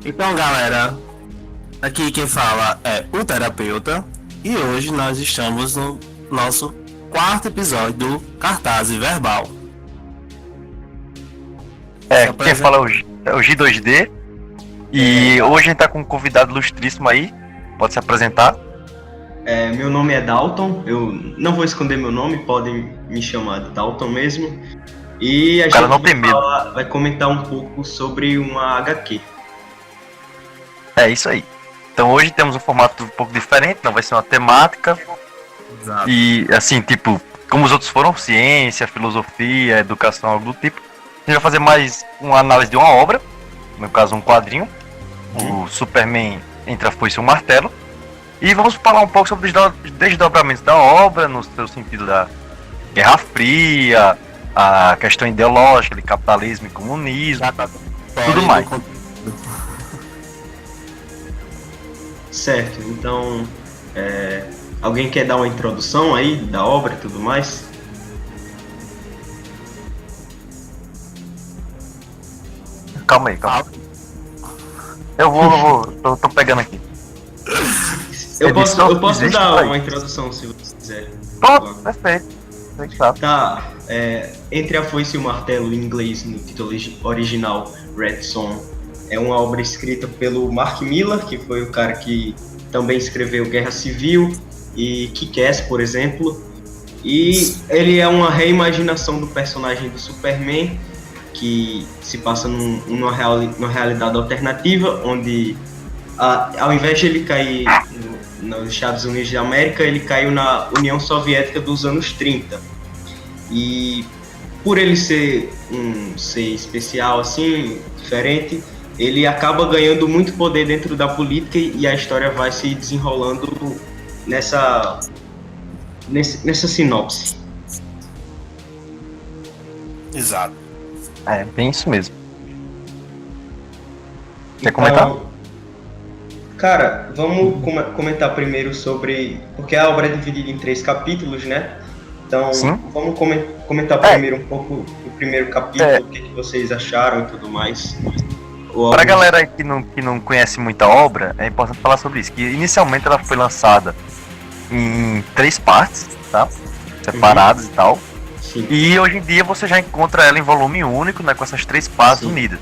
Então, galera, aqui quem fala é o terapeuta e hoje nós estamos no nosso quarto episódio do Cartaz Verbal. Se Quem apresenta. fala é o G2D e hoje a gente tá com um convidado ilustríssimo aí, pode se apresentar? Meu nome é Dalton, eu não vou esconder meu nome, podem me chamar de Dalton mesmo. E a O cara gente não tem medo. vai comentar um pouco sobre uma HQ. É isso aí. Então hoje temos um formato um pouco diferente, não vai ser uma temática Exato. e assim, tipo, como os outros foram, ciência, filosofia, educação, algo do tipo. A gente vai fazer mais uma análise de uma obra, no caso um quadrinho, o Superman Entre a Foice e o Martelo. E vamos falar um pouco sobre os desdobramentos da obra, no seu sentido da Guerra Fria, a questão ideológica de capitalismo e comunismo, tudo mais. Certo, então alguém quer dar uma introdução aí da obra e tudo mais? Calma aí. Tô pegando aqui. Eu posso existe dar pra uma isso. introdução se você quiser. Pronto, perfeito. Tá, Entre a Foice e o Martelo, em inglês, no título original, Red Son, é uma obra escrita pelo Mark Millar, que foi o cara que também escreveu Guerra Civil e Kick-Ass, por exemplo. E ele é uma reimaginação do personagem do Superman, que se passa numa realidade alternativa, onde ao invés de ele cair nos Estados Unidos da América, ele caiu na União Soviética dos anos 30. E por ele ser um ser especial, assim, diferente, ele acaba ganhando muito poder dentro da política e a história vai se desenrolando nessa sinopse. Exato. É, bem isso mesmo. Quer comentar? Cara, vamos comentar primeiro sobre... Porque a obra é dividida em 3 capítulos, né? Então, Sim. vamos comentar primeiro um pouco o primeiro capítulo, o que vocês acharam e tudo mais. Pra galera aí que não conhece muita obra, é importante falar sobre isso. Que inicialmente ela foi lançada em 3 partes, tá? Separadas e tal. Sim. E hoje em dia você já encontra ela em volume único, né? Com essas 3 partes unidas.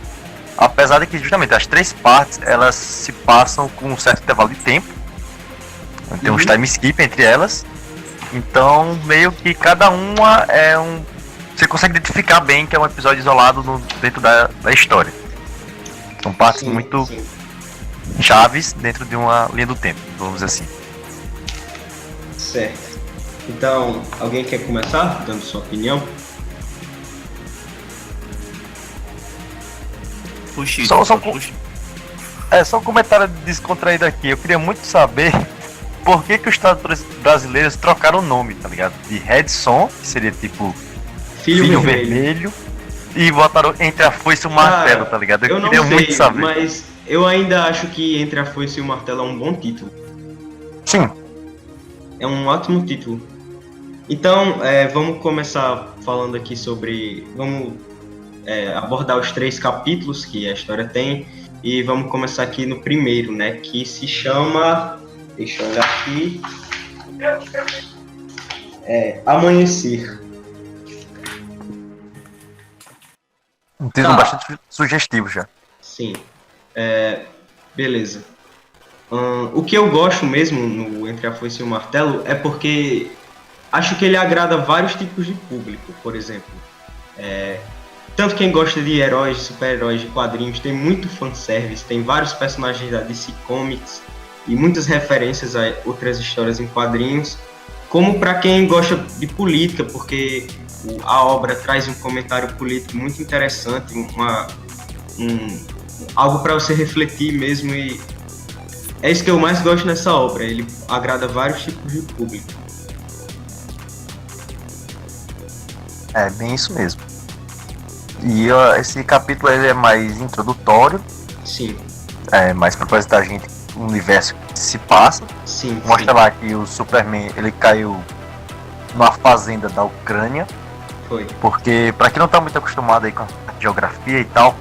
Apesar de que justamente as 3 partes elas se passam com um certo intervalo de tempo. Tem uns time skip entre elas. Então meio que cada uma é um... Você consegue identificar bem que é um episódio isolado dentro da história. São partes muito chaves dentro de uma linha do tempo, vamos dizer assim. Certo. Então, alguém quer começar dando sua opinião? Só um comentário descontraído aqui. Eu queria muito saber por que os tradutores brasileiros trocaram o nome, tá ligado? De Red Son, que seria tipo Filho Vermelho, e botaram Entre a Foice e o Martelo, tá ligado? Eu queria não sei, muito saber. mas eu ainda acho que Entre a Foice e o Martelo é um bom título. Sim. É um ótimo título. Então, vamos começar falando aqui sobre... Vamos abordar os 3 capítulos que a história tem. E vamos começar aqui no primeiro, né? Que se chama... Deixa eu olhar aqui. Amanhecer. Um título bastante sugestivo já. Sim. Beleza. O que eu gosto mesmo no Entre a Foice e o Martelo é porque acho que ele agrada vários tipos de público, por exemplo. Tanto quem gosta de heróis, de super-heróis, de quadrinhos, tem muito fanservice, tem vários personagens da DC Comics e muitas referências a outras histórias em quadrinhos, como para quem gosta de política, porque a obra traz um comentário político muito interessante, algo para você refletir mesmo, e é isso que eu mais gosto nessa obra, ele agrada vários tipos de público. É bem isso mesmo. E esse capítulo ele é mais introdutório. Sim. Mais para apresentar a gente o universo que se passa. Sim. Mostra lá que o Superman ele caiu numa fazenda da Ucrânia. Foi. Porque, para quem não tá muito acostumado aí com a geografia e tal,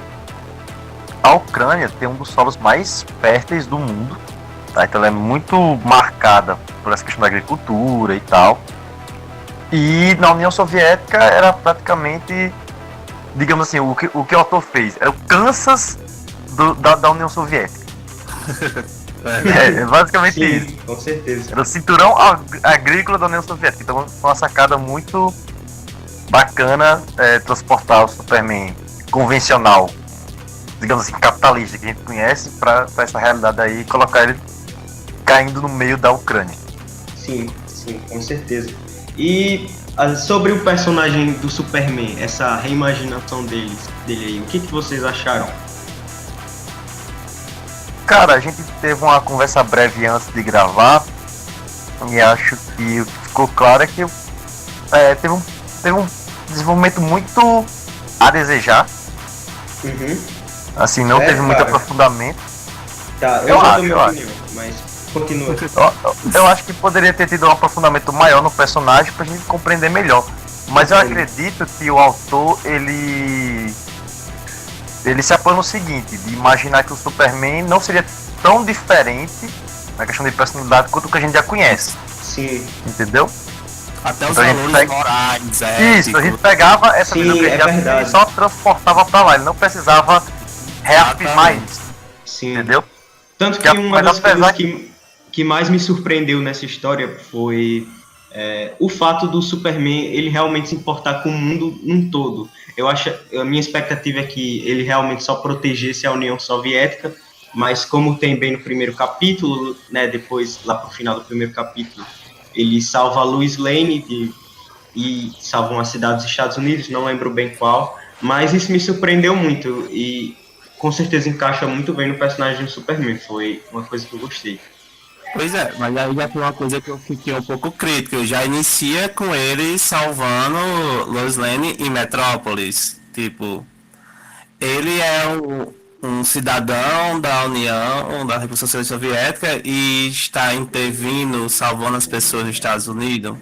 a Ucrânia tem um dos solos mais férteis do mundo, tá? Então ela é muito marcada por essa questão da agricultura e tal. E na União Soviética era praticamente, digamos assim, o que o autor fez era o Kansas da União Soviética. É basicamente Sim, isso. com certeza. Era o cinturão agrícola da União Soviética. Então foi uma sacada muito bacana transportar o Superman convencional, digamos assim, capitalista que a gente conhece, pra essa realidade aí e colocar ele caindo no meio da Ucrânia. Sim, com certeza. E sobre o personagem do Superman, essa reimaginação dele aí, o que vocês acharam? Cara, a gente teve uma conversa breve antes de gravar e acho que o que ficou claro é que teve um desenvolvimento muito a desejar. Assim, não teve muito aprofundamento. Tá, eu já dou minha opinião, mas continua. Eu acho que poderia ter tido um aprofundamento maior no personagem pra gente compreender melhor. Mas eu acredito que o autor, ele se apoia no seguinte, de imaginar que o Superman não seria tão diferente na questão de personalidade quanto o que a gente já conhece. Sim. Entendeu? Até os Então, valores morais, Isso, a gente pegava essa visão que ele já tinha e só transportava pra lá. Ele não precisava reafirmar isso. Sim. Entendeu? Tanto que uma das coisas que mais me surpreendeu nessa história foi o fato do Superman ele realmente se importar com o mundo num todo. A minha expectativa é que ele realmente só protegesse a União Soviética, mas como tem bem no primeiro capítulo, né, depois lá pro final do primeiro capítulo, ele salva a Lois Lane e salva uma cidade dos Estados Unidos, não lembro bem qual, mas isso me surpreendeu muito e com certeza encaixa muito bem no personagem do Superman, foi uma coisa que eu gostei. Pois é, mas aí já foi uma coisa que eu fiquei um pouco crítico. Eu já inicia com ele salvando Lois Lane em Metrópolis. Tipo, ele é um cidadão da União, da República Socialista Soviética e está intervindo, salvando as pessoas dos Estados Unidos.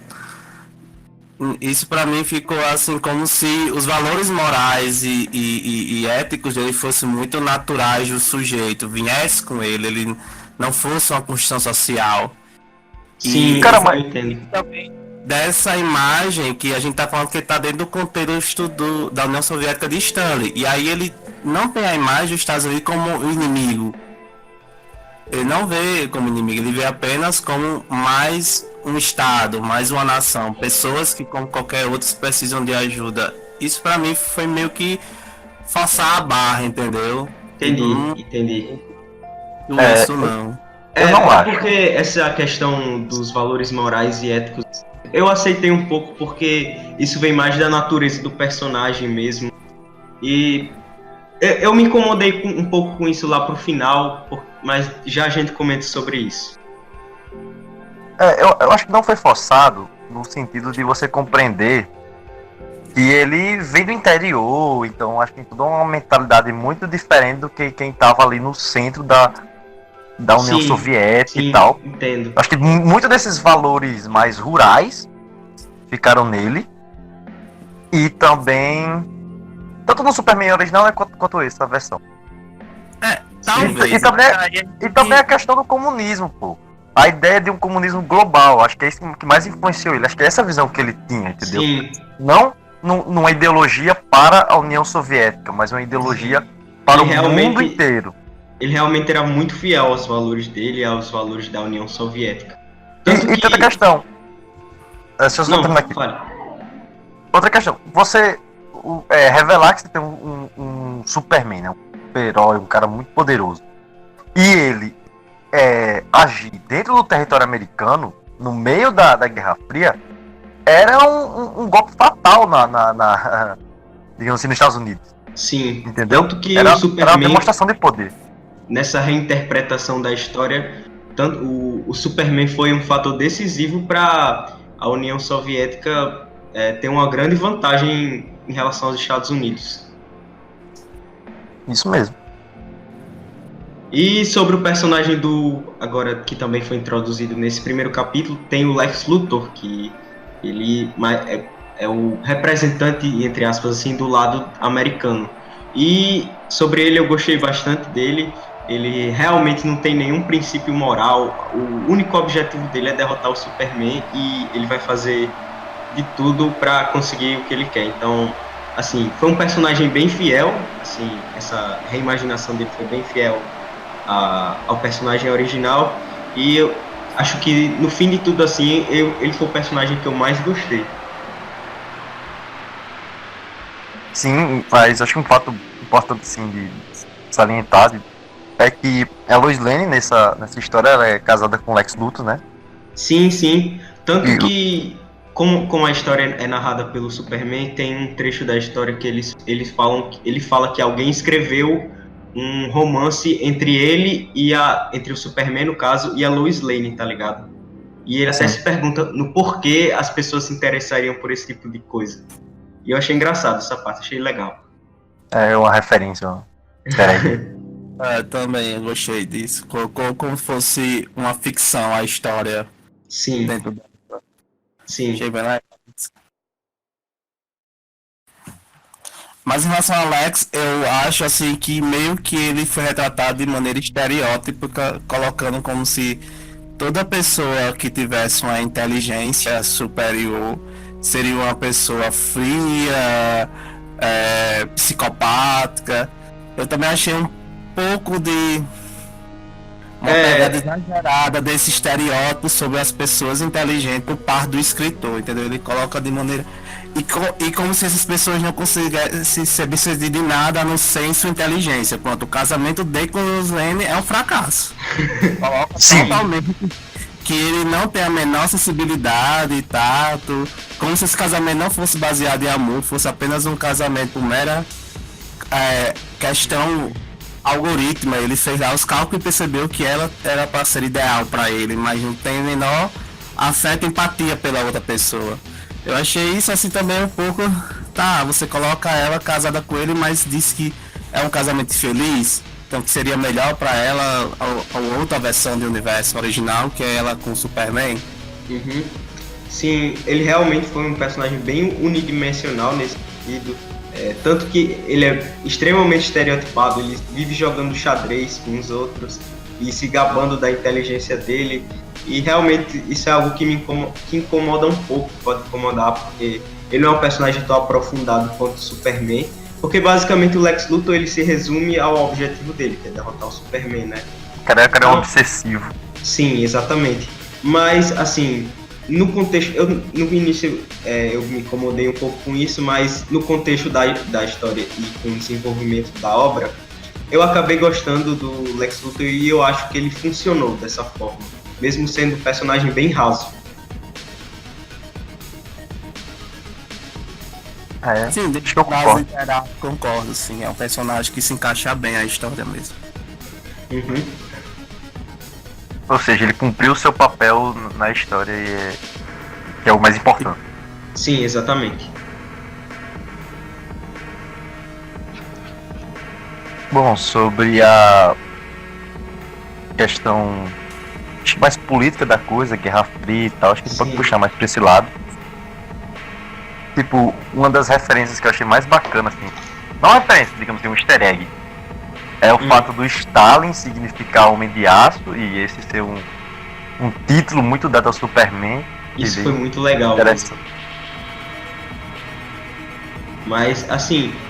Isso pra mim ficou assim como se os valores morais e éticos dele fossem muito naturais do sujeito, viesse com ele não fosse uma construção social. Sim, e cara, mas eu entendo. Também dessa imagem que a gente tá falando que ele tá dentro do contexto da União Soviética de Stanley. E aí ele não tem a imagem dos Estados Unidos como inimigo. Ele não vê como inimigo, ele vê apenas como mais um estado, mais uma nação, pessoas que como qualquer outro precisam de ajuda. Isso pra mim foi meio que forçar a barra, entendeu? Entendi. Isso não. Eu não acho. Porque essa questão dos valores morais e éticos, eu aceitei um pouco porque isso vem mais da natureza do personagem mesmo. E eu me incomodei um pouco com isso lá pro final, mas já a gente comenta sobre isso. Eu acho que não foi forçado no sentido de você compreender que ele vem do interior, então acho que tem toda uma mentalidade muito diferente do que quem estava ali no centro da União Soviética e tal. Entendo. Acho que muitos desses valores mais rurais ficaram nele. E também tanto no Superman original quanto essa versão. Talvez. E também a questão do comunismo, pô. A ideia de um comunismo global, acho que é isso que mais influenciou ele. Acho que é essa visão que ele tinha, entendeu? Sim. Não numa ideologia para a União Soviética, mas uma ideologia para o mundo inteiro. Ele realmente era muito fiel aos valores dele e aos valores da União Soviética. E outra questão. Se eu só aqui. Outra questão. Você revelar que você tem um Superman, né? Um super-herói, um cara muito poderoso. E ele agir dentro do território americano, no meio da Guerra Fria, era um golpe fatal digamos assim, nos Estados Unidos. Sim. Entendeu? Tanto que era o Superman, uma demonstração de poder. Nessa reinterpretação da história, tanto o Superman foi um fator decisivo para a União Soviética ter uma grande vantagem em relação aos Estados Unidos. Isso mesmo. E sobre o personagem agora que também foi introduzido nesse primeiro capítulo, tem o Lex Luthor, que ele é o representante, entre aspas, assim, do lado americano. E sobre ele eu gostei bastante dele. Ele realmente não tem nenhum princípio moral. O único objetivo dele é derrotar o Superman e ele vai fazer de tudo para conseguir o que ele quer. Então, assim, foi um personagem bem fiel. Assim, essa reimaginação dele foi bem fiel ao personagem original. E eu acho que no fim de tudo, assim, ele foi o personagem que eu mais gostei. Sim, mas acho que um fato importante assim, de salientar é que a Lois Lane nessa história ela é casada com o Lex Luthor, né? Sim, sim. Tanto E, que, como a história é narrada pelo Superman, tem um trecho da história que eles falam, ele fala que alguém escreveu um romance entre ele e entre o Superman, no caso, e a Lois Lane, tá ligado? E ele até sim, se pergunta no porquê as pessoas se interessariam por esse tipo de coisa. E eu achei engraçado essa parte, achei legal. é uma referência, ó. Peraí. Também eu gostei disso. Colocou como se fosse uma ficção a história Sim, dentro da. sim. Achei bem legal. Mas em relação ao Alex, eu acho assim que meio que ele foi retratado de maneira estereótipa, colocando como se toda pessoa que tivesse uma inteligência superior seria uma pessoa fria, psicopática. Eu também achei um pouco de uma pegada É, exagerada desse estereótipo sobre as pessoas inteligentes por parte do escritor, entendeu? Ele coloca de maneira. E como se essas pessoas não conseguissem ser bem-sucedidas de nada a não ser em sua inteligência. Pronto, o casamento dele com o Lane é um fracasso. Coloca Sim, totalmente que ele não tem a menor sensibilidade e tato, como se esse casamento não fosse baseado em amor, fosse apenas um casamento por mera questão algoritma. Ele fez lá os cálculos e percebeu que ela era a parceira ideal para ele, mas não tem menor afeto e empatia pela outra pessoa. Eu achei isso assim também um pouco. Tá, você coloca ela casada com ele, mas diz que é um casamento feliz. Então que seria melhor para ela a outra versão do universo original, que é ela com o Superman. uhum. Sim, ele realmente foi um personagem bem unidimensional nesse sentido. Tanto que ele é extremamente estereotipado, ele vive jogando xadrez com os outros e se gabando da inteligência dele. E realmente isso é algo que incomoda um pouco, pode incomodar, porque ele não é um personagem tão aprofundado quanto o Superman. Porque basicamente o Lex Luthor ele se resume ao objetivo dele, que é derrotar o Superman, né? o cara é um Então, obsessivo. sim, exatamente. Mas, assim, no contexto. No início eu me incomodei um pouco com isso, mas no contexto da história e com o desenvolvimento da obra, eu acabei gostando do Lex Luthor e eu acho que ele funcionou dessa forma, mesmo sendo um personagem bem raso. É, Sim, acho de que eu base concordo. geral, concordo, sim. É um personagem que se encaixa bem à história mesmo. Uhum. Ou seja, ele cumpriu o seu papel na história que é o mais importante. Sim, exatamente. Bom, sobre a questão acho que mais política da coisa, Guerra Fria e tal, acho que a gente pode Sim. puxar mais pra esse lado. Tipo, uma das referências que eu achei mais bacana, assim, não uma referência, digamos assim, um easter egg, é o fato do Stalin significar Homem de Aço e esse ser um título muito dado ao Superman. Isso foi muito legal. Interessante. Mas, assim,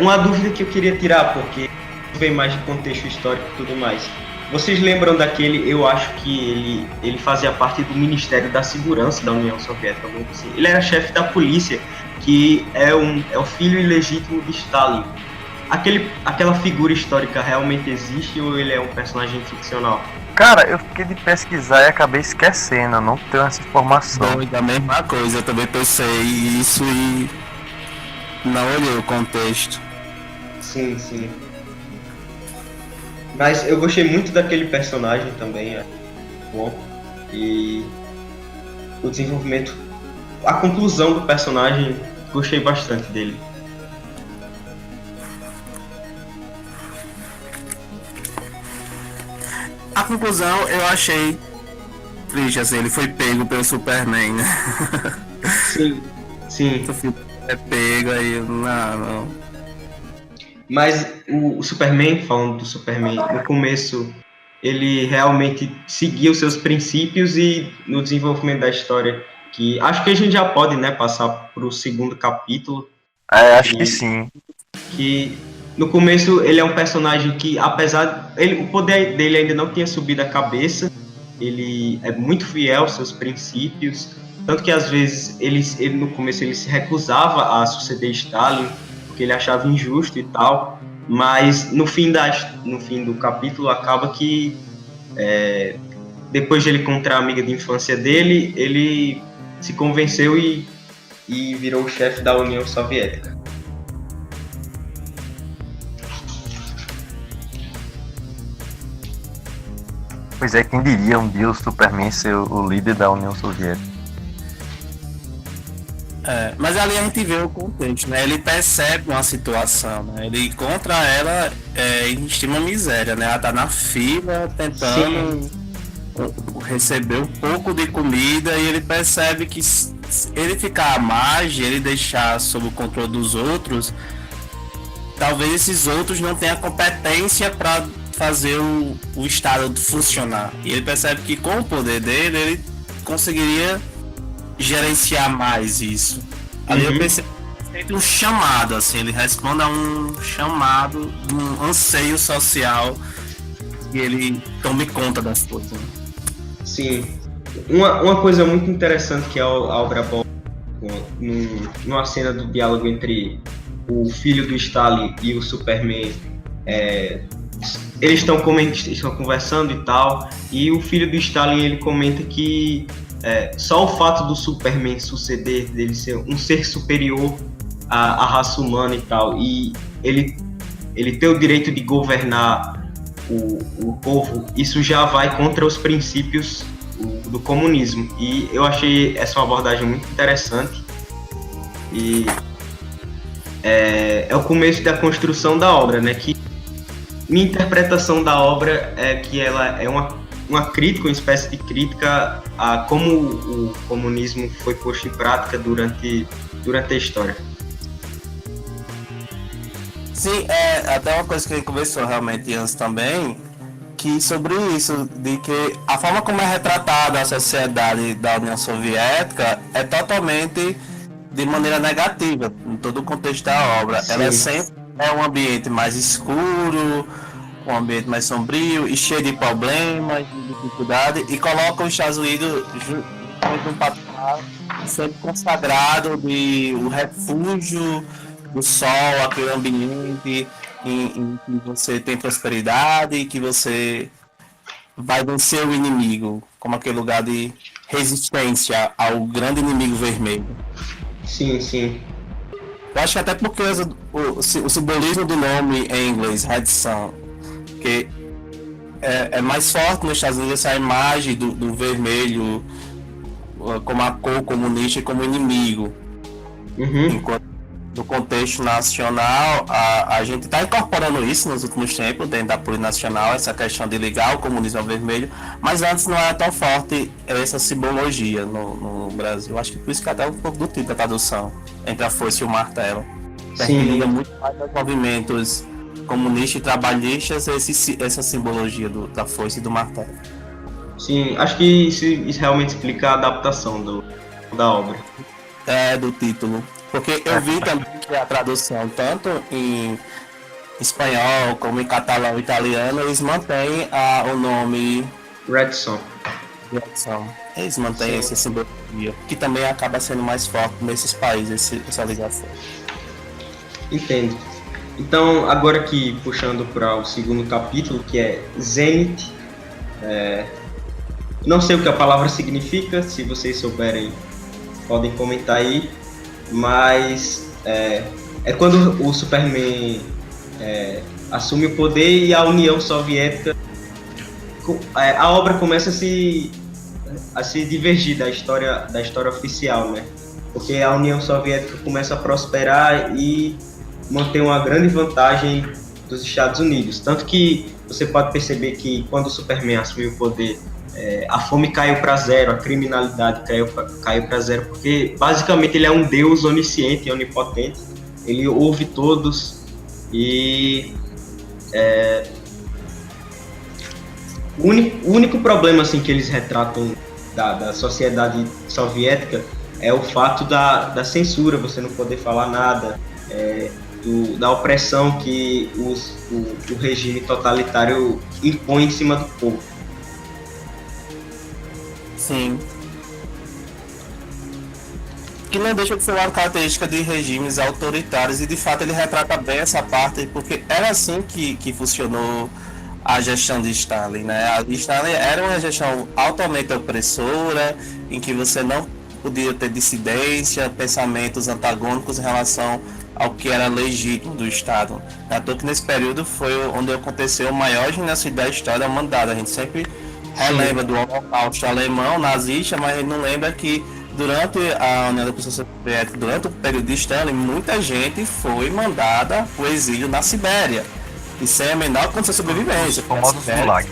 uma dúvida que eu queria tirar, porque vem mais de contexto histórico e tudo mais. Vocês lembram daquele, eu acho que ele fazia parte do Ministério da Segurança da União Soviética, assim. Ele era chefe da polícia, que é o filho ilegítimo de Stalin. Aquela figura histórica realmente existe ou ele é um personagem ficcional? Cara, eu fiquei de pesquisar e acabei esquecendo, eu não tenho essa informação. Doido, a mesma coisa, eu também pensei isso e não olhei o contexto. Sim, sim. Mas eu gostei muito daquele personagem também, bom. E o desenvolvimento, a conclusão do personagem, gostei bastante dele. A conclusão eu achei triste, assim, ele foi pego pelo Superman, né? Sim, sim. O filme é pego aí, não. Mas o Superman, falando do Superman, no começo ele realmente seguia os seus princípios e no desenvolvimento da história, que acho que a gente já pode, né, passar para o segundo capítulo, Acho que sim. que no começo ele é um personagem que, apesar o poder dele ainda não tinha subido a cabeça, ele é muito fiel aos seus princípios, tanto que às vezes ele no começo ele se recusava a suceder Stalin porque ele achava injusto e tal, mas no fim do capítulo acaba que depois de ele encontrar a amiga de infância dele, ele se convenceu e virou o chefe da União Soviética. Pois é, quem diria um dia o Superman ser o líder da União Soviética? Mas ali a gente vê o contexto, né? Ele percebe uma situação, né? Ele encontra ela em extrema miséria, né? Ela tá na fila tentando receber um pouco de comida e ele percebe que se ele ficar à margem, ele deixar sob o controle dos outros, talvez esses outros não tenham competência para fazer o Estado funcionar. E ele percebe que com o poder dele, ele conseguiria gerenciar mais isso. Ali eu pensei um chamado, assim, ele responde a um chamado, um anseio social e ele tome conta das coisas. Sim. Uma coisa muito interessante que a obra aborda numa cena do diálogo entre o filho do Stalin e o Superman, eles estão conversando e tal, e o filho do Stalin ele comenta que só o fato do Superman suceder, dele ser um ser superior à raça humana e tal, e ele ter o direito de governar o povo, isso já vai contra os princípios do comunismo. E eu achei essa uma abordagem muito interessante. E é o começo da construção da obra, né? Que minha interpretação da obra é que ela é uma crítica, uma espécie de crítica a como o comunismo foi posto em prática durante a história. Sim, até uma coisa que ele conversou realmente antes também, que sobre isso, de que a forma como é retratada a sociedade da União Soviética é totalmente de maneira negativa, em todo o contexto da obra. Sim. Ela sempre é um ambiente mais escuro, um ambiente mais sombrio e cheio de problemas, de dificuldade, e coloca os Estados Unidos em um patamar sempre consagrado de o refúgio do sol, aquele ambiente em que você tem prosperidade e que você vai vencer o inimigo, como aquele lugar de resistência ao grande inimigo vermelho. Sim, sim. Eu acho que até porque o simbolismo do nome em inglês, Red Sun, que é mais forte nos Estados Unidos essa imagem do vermelho como a cor comunista e como inimigo. Enquanto no contexto nacional, a gente está incorporando isso nos últimos tempos, dentro da política nacional, essa questão de ligar o comunismo ao vermelho, mas antes não era tão forte essa simbologia no Brasil. Acho que por isso que até um pouco do tipo da tradução, entre a foice e o martelo. Que liga muito mais aos movimentos comunistas e trabalhistas, essa simbologia da foice e do martelo. Sim, acho que isso realmente explica a adaptação da obra. Do título. Porque eu vi também que a tradução, tanto em espanhol como em catalão e italiano, eles mantêm o nome Red Sun. Eles mantêm essa simbologia, que também acaba sendo mais forte nesses países, essa ligação. Entendo. Então, agora aqui, puxando para o segundo capítulo, que é Zenith. Não sei o que a palavra significa, se vocês souberem, podem comentar aí. Mas é quando o Superman assume o poder e a União Soviética, a obra começa a se divergir da história oficial, né? Porque a União Soviética começa a prosperar e manter uma grande vantagem dos Estados Unidos. Tanto que você pode perceber que quando o Superman assumiu o poder, a fome caiu para zero, a criminalidade caiu para zero, porque basicamente ele é um deus onisciente e onipotente, ele ouve todos E o único problema assim, que eles retratam da sociedade soviética é o fato da censura, você não poder falar nada, da opressão que o regime totalitário impõe em cima do povo. Sim. Que não deixa de ser uma característica de regimes autoritários, e de fato ele retrata bem essa parte, porque era assim que funcionou a gestão de Stalin, né? A de Stalin era uma gestão altamente opressora, em que você não podia ter dissidência, pensamentos antagônicos em relação ao que era legítimo do Estado. À toa que nesse período foi onde aconteceu o maior genocídio da história da humanidade. A gente sempre relembra do Holocausto alemão, nazista, mas a gente não lembra que durante a União da Soviética, durante o período de Stalin, muita gente foi mandada para o exílio na Sibéria. E sem a menor condição de sobrevivência. Os famosos gulags.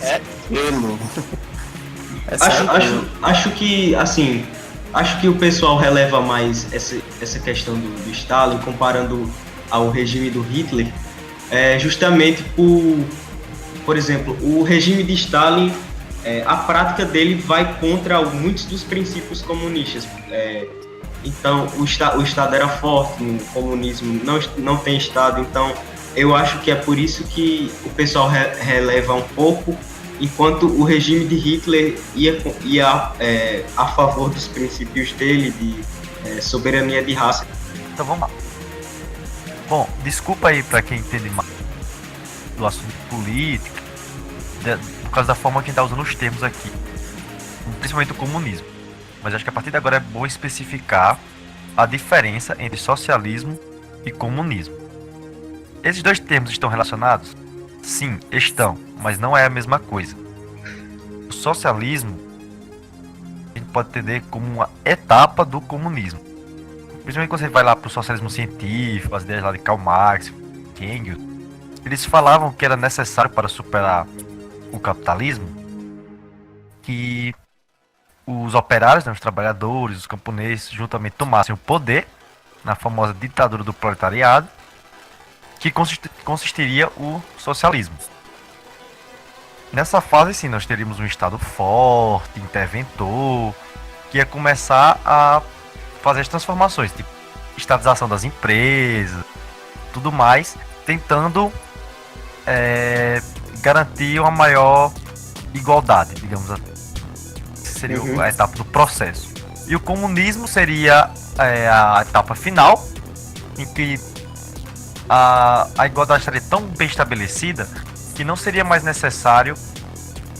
Acho que, assim, acho que o pessoal releva mais essa questão do Stalin, comparando ao regime do Hitler, justamente por exemplo, o regime de Stalin, a prática dele vai contra muitos dos princípios comunistas. Então, o Estado era forte, no comunismo não tem Estado, então eu acho que é por isso que o pessoal releva um pouco, enquanto o regime de Hitler ia a favor dos princípios dele, de soberania de raça. Então vamos lá. Bom, desculpa aí para quem entende mais do assunto político, por causa da forma que a gente está usando os termos aqui, principalmente o comunismo. Mas acho que a partir de agora é bom especificar a diferença entre socialismo e comunismo. Esses dois termos estão relacionados? Sim, estão, mas não é a mesma coisa. O socialismo a gente pode entender como uma etapa do comunismo. Principalmente quando você vai lá para o socialismo científico, as ideias lá de Karl Marx, Engels, eles falavam que era necessário para superar o capitalismo que os operários, né, os trabalhadores, os camponeses, juntamente tomassem o poder na famosa ditadura do proletariado, que consistiria o socialismo. Nessa fase, sim, nós teríamos um Estado forte, interventor, que ia começar a fazer as transformações, tipo estatização das empresas, tudo mais, tentando garantir uma maior igualdade, digamos assim. Seria a etapa do processo. E o comunismo seria a etapa final, em que a igualdade estaria tão bem estabelecida que não seria mais necessário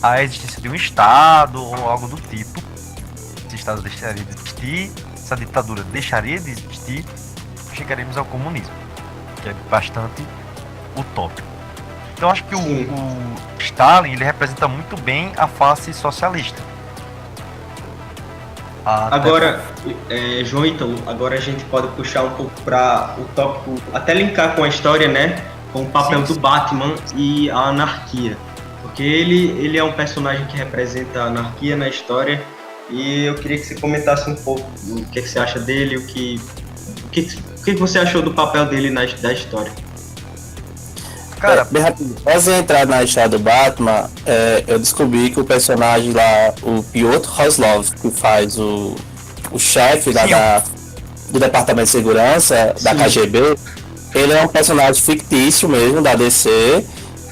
a existência de um Estado ou algo do tipo. Esse Estado deixaria de existir, essa ditadura deixaria de existir, chegaremos ao comunismo, que é bastante utópico. Então acho que o Stalin ele representa muito bem a face socialista. Agora, João Ítalo, agora a gente pode puxar um pouco para o tópico, até linkar com a história, né? Com o papel do Batman e a anarquia. Porque ele é um personagem que representa a anarquia na história, e eu queria que você comentasse um pouco o que você acha dele, o que você achou do papel dele da história. Cara, bem rápido, antes de entrar na história do Batman, eu descobri que o personagem lá, o Piotr Kozlov, que faz o chefe do Departamento de Segurança da KGB, ele é um personagem fictício mesmo da DC,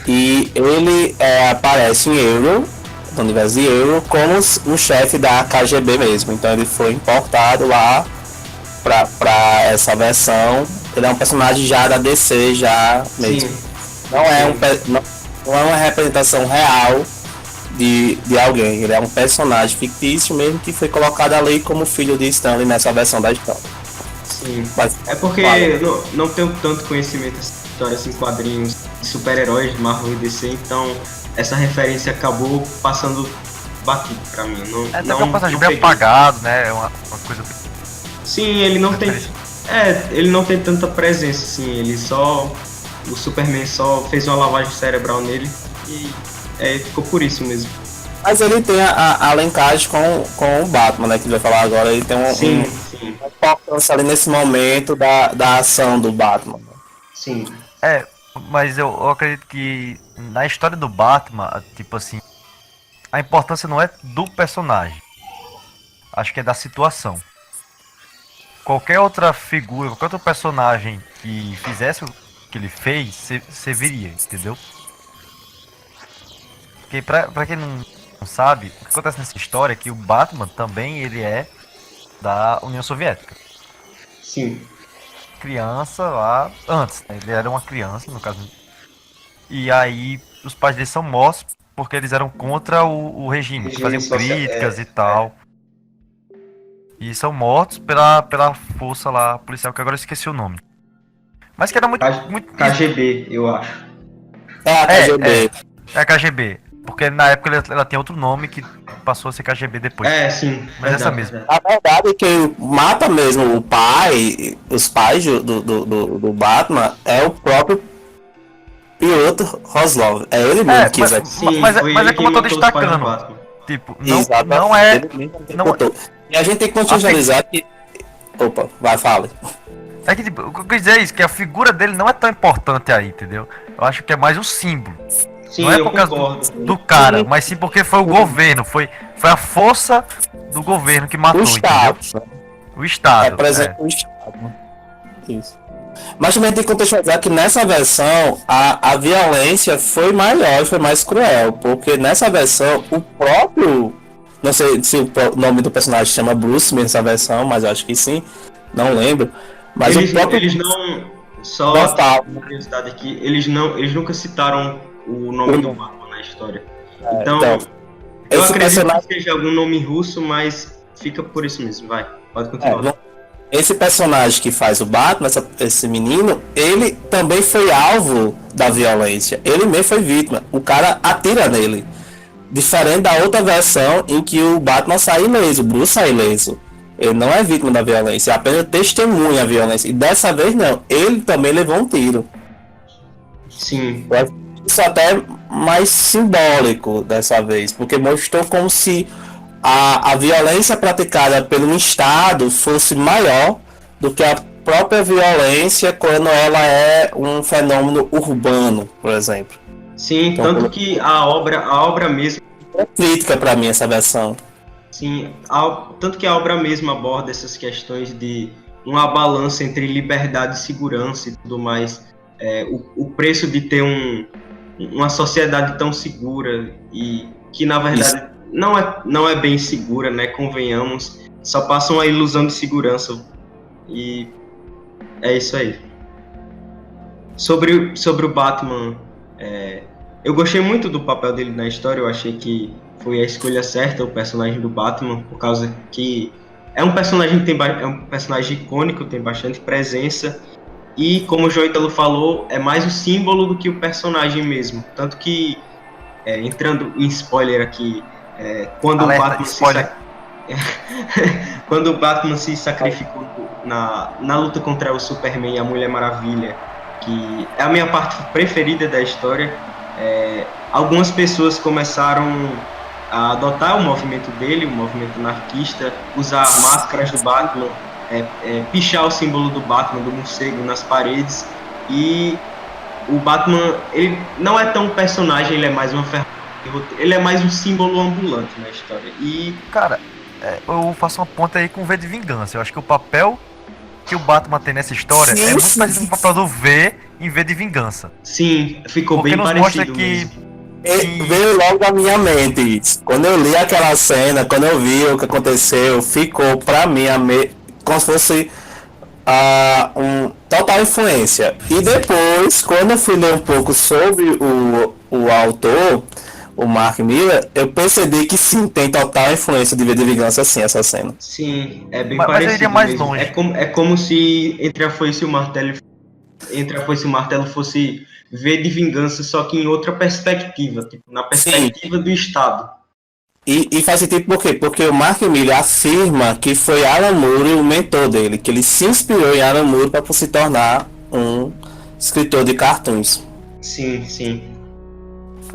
e ele aparece em Euro, no universo de Euro, como o chefe da KGB mesmo. Então ele foi importado lá pra essa versão. Ele é um personagem já da DC já mesmo. Sim. Não é uma representação real de alguém. Ele é um personagem fictício mesmo, que foi colocado ali como filho de Stanley nessa versão da história. Sim. Mas, é porque não tenho tanto conhecimento dessa história, assim, quadrinhos de super-heróis de Marvel e DC, então essa referência acabou passando batido pra mim. É um personagem bem apagado, né? É uma coisa. Sim, ele não tem tanta presença, assim, o Superman só fez uma lavagem cerebral nele e ficou por isso mesmo. Mas ele tem a linkagem com o Batman, né, que vai falar agora. Ele tem uma importância ali nesse momento da ação do Batman. Sim. Mas eu acredito que na história do Batman, tipo assim, a importância não é do personagem. Acho que é da situação. Qualquer outra figura, qualquer outro personagem que fizesse o que ele fez, você viria, entendeu? Porque pra quem não sabe, o que acontece nessa história é que o Batman também ele é da União Soviética. Sim. Criança lá, antes, né? Ele era uma criança, no caso. E aí os pais dele são mortos porque eles eram contra o regime, que faziam críticas e tal. E são mortos pela força lá policial, que agora eu esqueci o nome. Mas que era muito. KGB, eu acho. É a KGB. É a KGB. Porque na época ela tinha outro nome que passou a ser KGB depois. Sim. Mas essa mesmo. A verdade é que mata mesmo o pai, os pais do Batman, é o próprio Piotr Kozlov. É ele mesmo que executou. Sim, mas é como eu tô destacando. Tipo, não é. Não, e a gente tem que contextualizar que. Opa, vai, fala. É que tipo, o que eu quis dizer é isso, que a figura dele não é tão importante aí, entendeu? Eu acho que é mais o símbolo. Sim, não é por causa do cara, mas sim porque foi o governo, foi a força do governo que matou, o Estado, entendeu? O Estado. Representa o Estado. Isso. Mas também tem que contextualizar que nessa versão a violência foi maior, foi mais cruel, porque nessa versão o próprio, não sei se o nome do personagem chama Bruce nessa versão, mas eu acho que sim, não lembro. Mas eles, o próprio eles não, só uma curiosidade aqui, eles nunca citaram o nome do Batman na história. Então eu acredito que seja algum nome russo, mas fica por isso mesmo, vai, pode continuar. Esse personagem que faz o Batman, esse menino, ele também foi alvo da violência. Ele mesmo foi vítima. O cara atira nele. Diferente da outra versão em que o Batman sai ileso, o Bruce sai ileso. Ele não é vítima da violência, apenas testemunha a violência. E dessa vez não, ele também levou um tiro. Sim. Isso até é mais simbólico dessa vez, porque mostrou como se a violência praticada pelo Estado fosse maior do que a própria violência quando ela é um fenômeno urbano, por exemplo. Sim, então, tanto que a obra mesmo é crítica para mim essa versão. Sim, tanto que a obra mesmo aborda essas questões de uma balança entre liberdade e segurança e tudo mais. O preço de ter uma sociedade tão segura e que na verdade não é bem segura, né? Convenhamos, só passa uma ilusão de segurança e é isso aí. Sobre o Batman, eu gostei muito do papel dele na história. Eu achei que foi a escolha certa, o personagem do Batman, por causa que é um personagem icônico, tem bastante presença. E, como o Joítalo falou, é mais o símbolo do que o personagem mesmo. Tanto que, entrando em spoiler aqui, quando o Batman se sacrificou na luta contra o Superman e a Mulher Maravilha, que é a minha parte preferida da história, algumas pessoas começaram a adotar o movimento dele, o movimento anarquista, usar máscaras do Batman, pichar o símbolo do Batman, do morcego, nas paredes. E o Batman, ele não é tão personagem, ele é mais uma ferramenta, ele é mais um símbolo ambulante na história. E cara, eu faço uma ponta aí com V de Vingança. Eu acho que o papel que o Batman tem nessa história é muito parecido com o papel do V em V de Vingança. Sim, ficou porque bem nos parecido mostra que mesmo. Veio logo da minha mente isso. Quando eu li aquela cena, quando eu vi o que aconteceu, ficou pra mim como se fosse total influência. E depois, quando eu fui ler um pouco sobre o autor, o Mark Miller, eu percebi que sim, tem total influência de V de Vingança, sim, essa cena. Sim, é bem mas parecido eu iria mais mesmo. longe. É como se Entre a Foice e o Martelo fosse V de Vingança, só que em outra perspectiva, tipo, na perspectiva do Estado. E faz sentido por quê? Porque o Mark Miller afirma que foi Alan Moore o mentor dele, que ele se inspirou em Alan Moore para se tornar um escritor de cartoons. Sim, sim.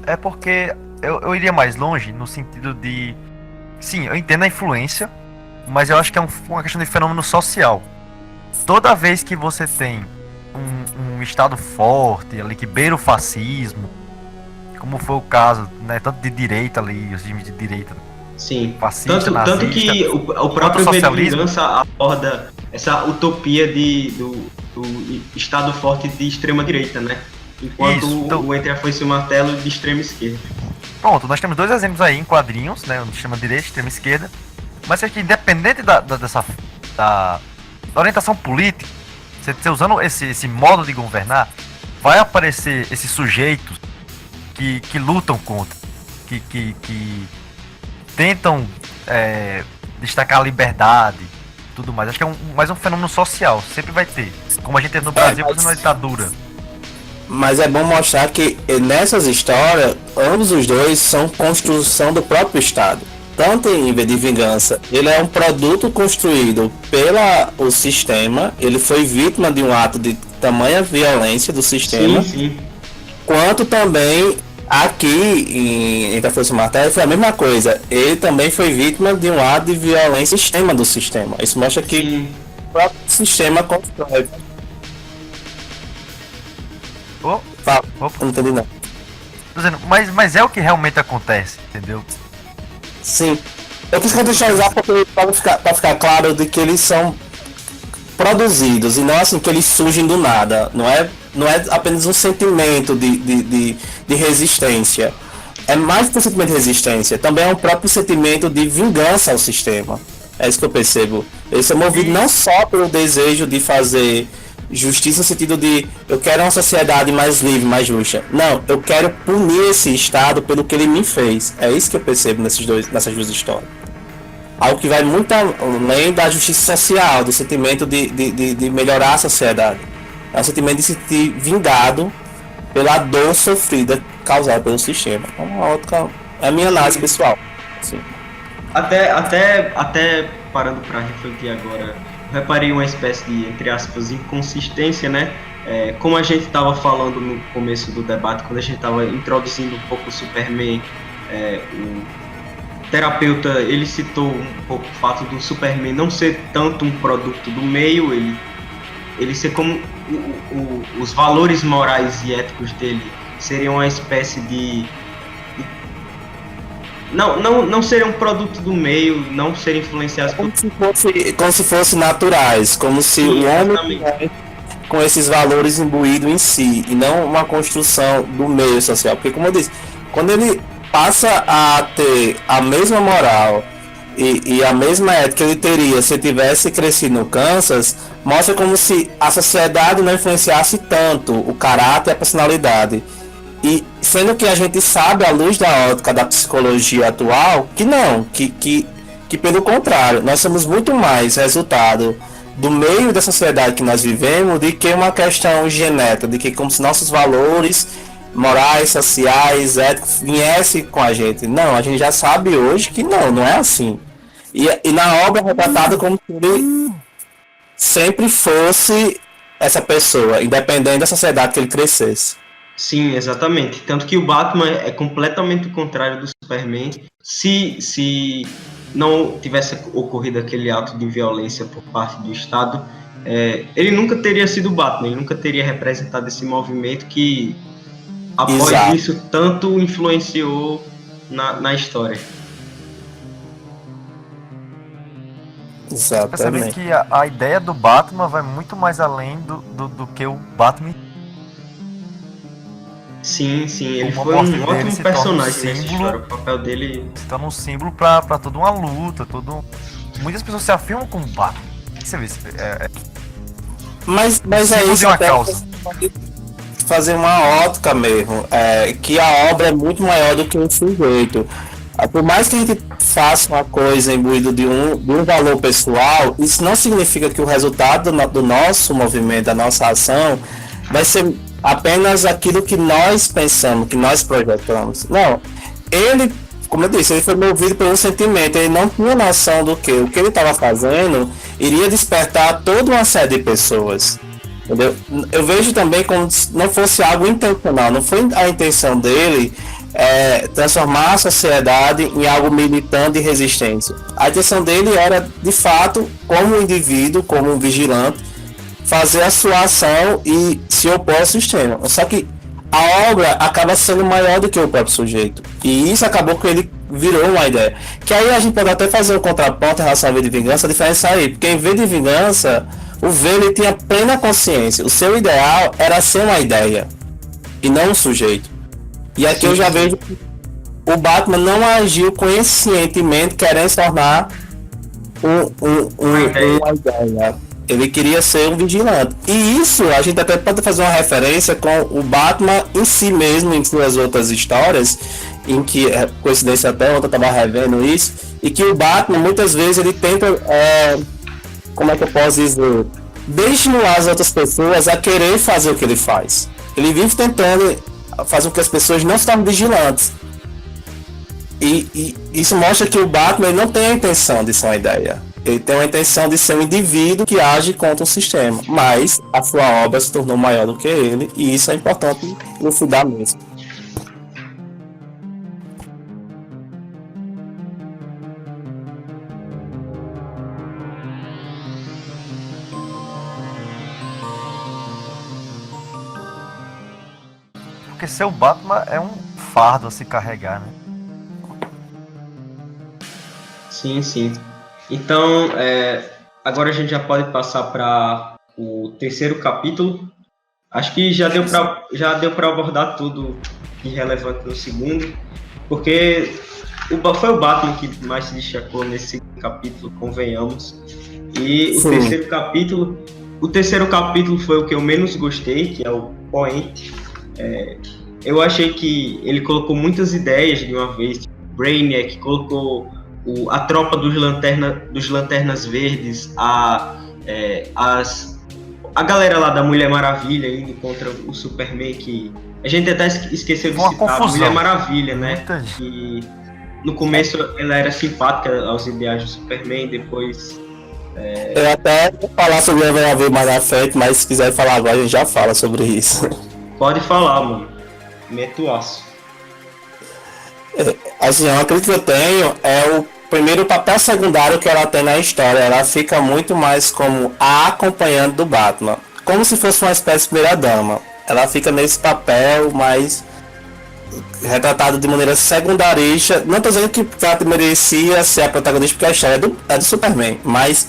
É porque eu iria mais longe no sentido de... Sim, eu entendo a influência, mas eu acho que é uma questão de fenômeno social. Toda vez que você tem um Estado forte, ali que beira o fascismo, como foi o caso, né, tanto de direita ali, os regimes de direita, Sim. fascista, Tanto nazista, que o próprio V de socialismo. Vingança aborda essa utopia do Estado forte de extrema direita, né? Enquanto Isso, então- o Entre a Foice e o Martelo de extrema esquerda. Pronto, nós temos dois exemplos aí em quadrinhos, né, um de extrema direita e extrema esquerda, mas é que independente da orientação política, você usando esse modo de governar, vai aparecer esses sujeitos que lutam contra, que tentam destacar a liberdade, tudo mais. Acho que é mais um fenômeno social, sempre vai ter. Como a gente tem no Brasil, fazendo uma ditadura. Mas é bom mostrar que nessas histórias, ambos os dois são construção do próprio Estado. Tanto em V de Vingança, ele é um produto construído pelo sistema, ele foi vítima de um ato de tamanha violência do sistema, Sim. quanto também aqui em Entre a Foice e o Martelo foi a mesma coisa. Ele também foi vítima de um ato de violência extrema do sistema. Isso mostra que Sim. o próprio sistema constrói. Oh, Fala, opa. não entendi não. Tô dizendo, mas é o que realmente acontece, entendeu? Sim. Eu quis contextualizar para ficar claro de que eles são produzidos e não assim que eles surgem do nada. Não é apenas um sentimento de resistência. É mais que um sentimento de resistência. Também é um próprio sentimento de vingança ao sistema. É isso que eu percebo. Eles são movidos não só pelo desejo de fazer justiça no sentido de eu quero uma sociedade mais livre, mais justa. Não, eu quero punir esse Estado pelo que ele me fez. É isso que eu percebo nessas duas histórias. Algo que vai muito além da justiça social, do sentimento de melhorar a sociedade. É um sentimento de se sentir vingado pela dor sofrida causada pelo sistema. É a minha análise pessoal. Assim. Até parando para refletir agora, eu reparei uma espécie de, entre aspas, inconsistência, né? Como a gente estava falando no começo do debate, quando a gente estava introduzindo um pouco o Superman, o terapeuta, ele citou um pouco o fato do Superman não ser tanto um produto do meio, ele ser como os valores morais e éticos dele seriam uma espécie de não serem um produto do meio, não serem influenciados como se fossem naturais, como se o homem com esses valores imbuídos em si e não uma construção do meio social, porque como eu disse, quando ele passa a ter a mesma moral e a mesma ética que ele teria se tivesse crescido no Kansas, mostra como se a sociedade não influenciasse tanto o caráter e a personalidade. E sendo que a gente sabe, à luz da ótica da psicologia atual, que não, que pelo contrário, nós somos muito mais resultado do meio da sociedade que nós vivemos do que uma questão genética, de que como se nossos valores morais, sociais, éticos viessem com a gente. Não, a gente já sabe hoje que não é assim. E na obra é retratado como se ele sempre fosse essa pessoa, independente da sociedade que ele crescesse. Sim, exatamente. Tanto que o Batman é completamente o contrário do Superman. Se não tivesse ocorrido aquele ato de violência por parte do Estado, ele nunca teria sido Batman, ele nunca teria representado esse movimento que, após Exato. isso, tanto influenciou na história. Percebendo Exatamente. que a ideia do Batman vai muito mais além do que o Batman. Sim, ele Uma foi morte um dele ótimo se torna um personagem nessa símbolo. história. O papel dele... Se torna um símbolo pra toda uma luta, muitas pessoas se afirmam como Batman. Você vê, Mas é símbolo isso de uma até causa. fazer uma ótica mesmo, que a obra é muito maior do que um sujeito. Por mais que a gente faça uma coisa imbuído de um valor pessoal, isso não significa que o resultado do nosso movimento, da nossa ação, vai ser apenas aquilo que nós pensamos, que nós projetamos. Não, ele, como eu disse, ele foi movido por um sentimento, ele não tinha noção do que o que ele estava fazendo iria despertar toda uma série de pessoas. Entendeu? Eu vejo também como se não fosse algo intencional, não foi a intenção dele transformar a sociedade em algo militante e resistência. A intenção dele era, de fato, como um indivíduo, como um vigilante, fazer a sua ação e se opor ao sistema. Só que a obra acaba sendo maior do que o próprio sujeito. E isso acabou que ele virou uma ideia. Que aí a gente pode até fazer um contraponto em relação ao V de Vingança, a diferença aí. Porque em V de Vingança, o V ele tinha plena consciência. O seu ideal era ser uma ideia e não um sujeito. E aqui eu já vejo que o Batman não agiu conscientemente querendo se tornar uma ideia. Ele queria ser um vigilante. E isso a gente até pode fazer uma referência com o Batman em si mesmo, em suas outras histórias, em que, coincidência até, ontem eu estava revendo isso, e que o Batman muitas vezes ele tenta, como é que eu posso dizer, desestimular as outras pessoas a querer fazer o que ele faz. Ele vive tentando fazer com que as pessoas não se tornem vigilantes. E isso mostra que o Batman ele não tem a intenção de ser uma ideia. Ele tem a intenção de ser um indivíduo que age contra o sistema. Mas a sua obra se tornou maior do que ele. E isso é importante elucidar mesmo. Porque ser o Batman é um fardo a se carregar, né? Sim, sim. Então, agora a gente já pode passar para o terceiro capítulo. Acho que já deu para abordar tudo irrelevante no segundo, porque foi o Batman que mais se destacou nesse capítulo, convenhamos. E o terceiro capítulo foi o que eu menos gostei, que é o Point. Eu achei que ele colocou muitas ideias de uma vez. Brainiac colocou a tropa dos Lanternas Verdes, a galera lá da Mulher Maravilha indo contra o Superman, que a gente até esqueceu de citar, a Mulher Maravilha, né? Que no começo ela era simpática aos ideais do Superman, depois... Eu até vou falar sobre a ver mais à frente, mas se quiser falar agora a gente já fala sobre isso. Pode falar, mano. Meto o aço. Assim, uma crítica que eu tenho é o primeiro papel secundário que ela tem na história. Ela fica muito mais como a acompanhante do Batman, como se fosse uma espécie de primeira-dama. Ela fica nesse papel mais retratado de maneira secundarista. Não estou dizendo que ela merecia ser a protagonista, porque a história é do Superman, mas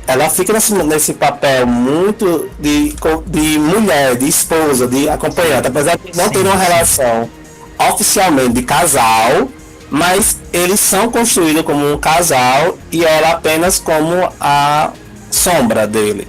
ela fica nesse papel muito de mulher, de esposa, de acompanhante, apesar de não ter uma relação oficialmente de casal, mas eles são construídos como um casal e ela apenas como a sombra dele.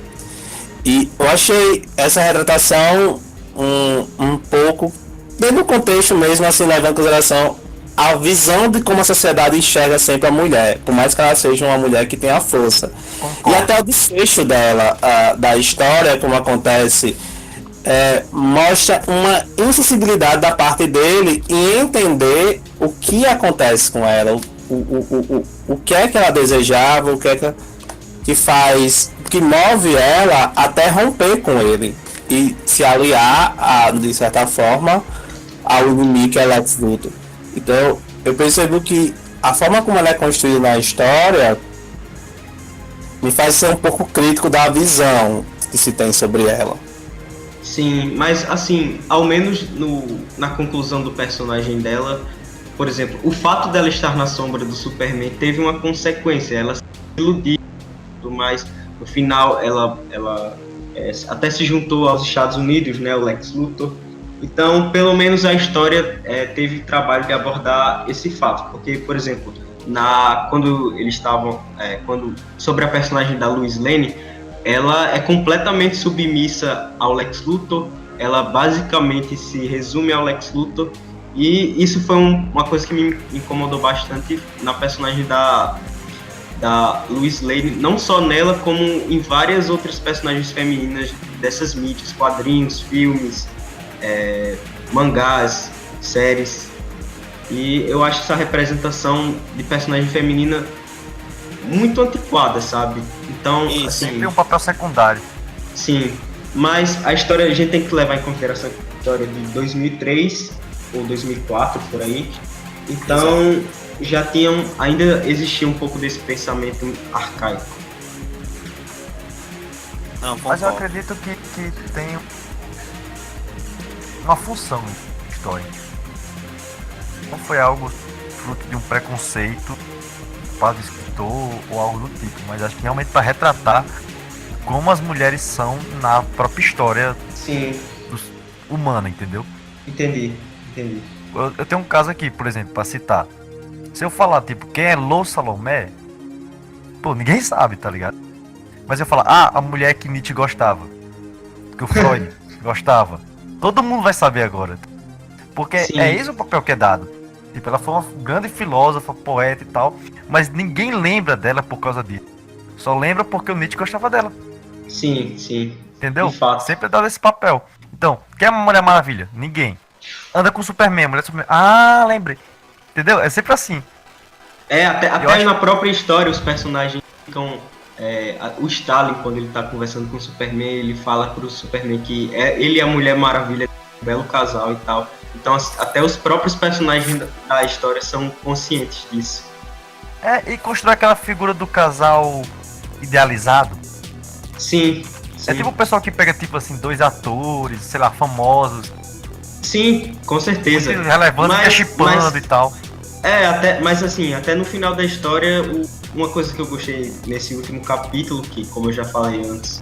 E eu achei essa retratação um pouco, dentro do contexto mesmo, assim, levando em consideração a visão de como a sociedade enxerga sempre a mulher, por mais que ela seja uma mulher que tenha força. Concordo. E até o desfecho dela, da história, como acontece, mostra uma insensibilidade da parte dele em entender o que acontece com ela, o que é que ela desejava, o que é que faz, que move ela até romper com ele e se aliar, de certa forma, ao inimigo que é Lex Luthor. Então, eu percebo que a forma como ela é construída na história me faz ser um pouco crítico da visão que se tem sobre ela. Sim, mas assim, ao menos na conclusão do personagem dela, por exemplo, o fato dela estar na sombra do Superman teve uma consequência, ela se iludiu, mas no final ela até se juntou aos Estados Unidos, né, o Lex Luthor. Então, pelo menos a história teve trabalho de abordar esse fato, porque, por exemplo, quando eles estavam, sobre a personagem da Lois Lane, ela é completamente submissa ao Lex Luthor, ela basicamente se resume ao Lex Luthor, e isso foi uma coisa que me incomodou bastante na personagem da Lois Lane, não só nela, como em várias outras personagens femininas dessas mídias, quadrinhos, filmes, mangás, séries. E eu acho essa representação de personagem feminina muito antiquada, sabe? Então, e assim, sempre um papel secundário. Sim, mas a história, a gente tem que levar em consideração a história de 2003 ou 2004, por aí. Então, ainda existia um pouco desse pensamento arcaico. Não, Mas eu concordo. acredito que tem uma função na história. Não foi algo fruto de um preconceito para o escritor ou algo do tipo, mas acho que realmente para retratar como as mulheres são na própria história Sim, humana, entendeu? entendi. Eu tenho um caso aqui, por exemplo, para citar. Se eu falar, tipo, quem é Lô Salomé, pô, ninguém sabe, tá ligado? Mas eu falar, a mulher que Nietzsche gostava, que o Freud gostava, todo mundo vai saber agora. Porque Sim. é esse o papel que é dado. Tipo, ela foi uma grande filósofa, poeta e tal, mas ninguém lembra dela por causa disso. Só lembra porque o Nietzsche gostava dela, Sim. entendeu? De fato. Sempre é dado esse papel. Então, quem é a Mulher Maravilha? Ninguém. Anda com o Superman, Mulher Superman. Ah, lembrei. Entendeu? É sempre assim. Até acho- na própria história os personagens ficam. O Stalin, quando ele tá conversando com o Superman, ele fala pro Superman que ele e a Mulher Maravilha é um belo casal e tal. Então até os próprios personagens da história são conscientes disso. E constrói aquela figura do casal idealizado. Sim. É tipo o pessoal que pega, tipo assim, dois atores, sei lá, famosos, Sim, com certeza. muito relevantes, Mas- chipando mas- e tal. Mas assim, até no final da história, uma coisa que eu gostei nesse último capítulo, que como eu já falei antes,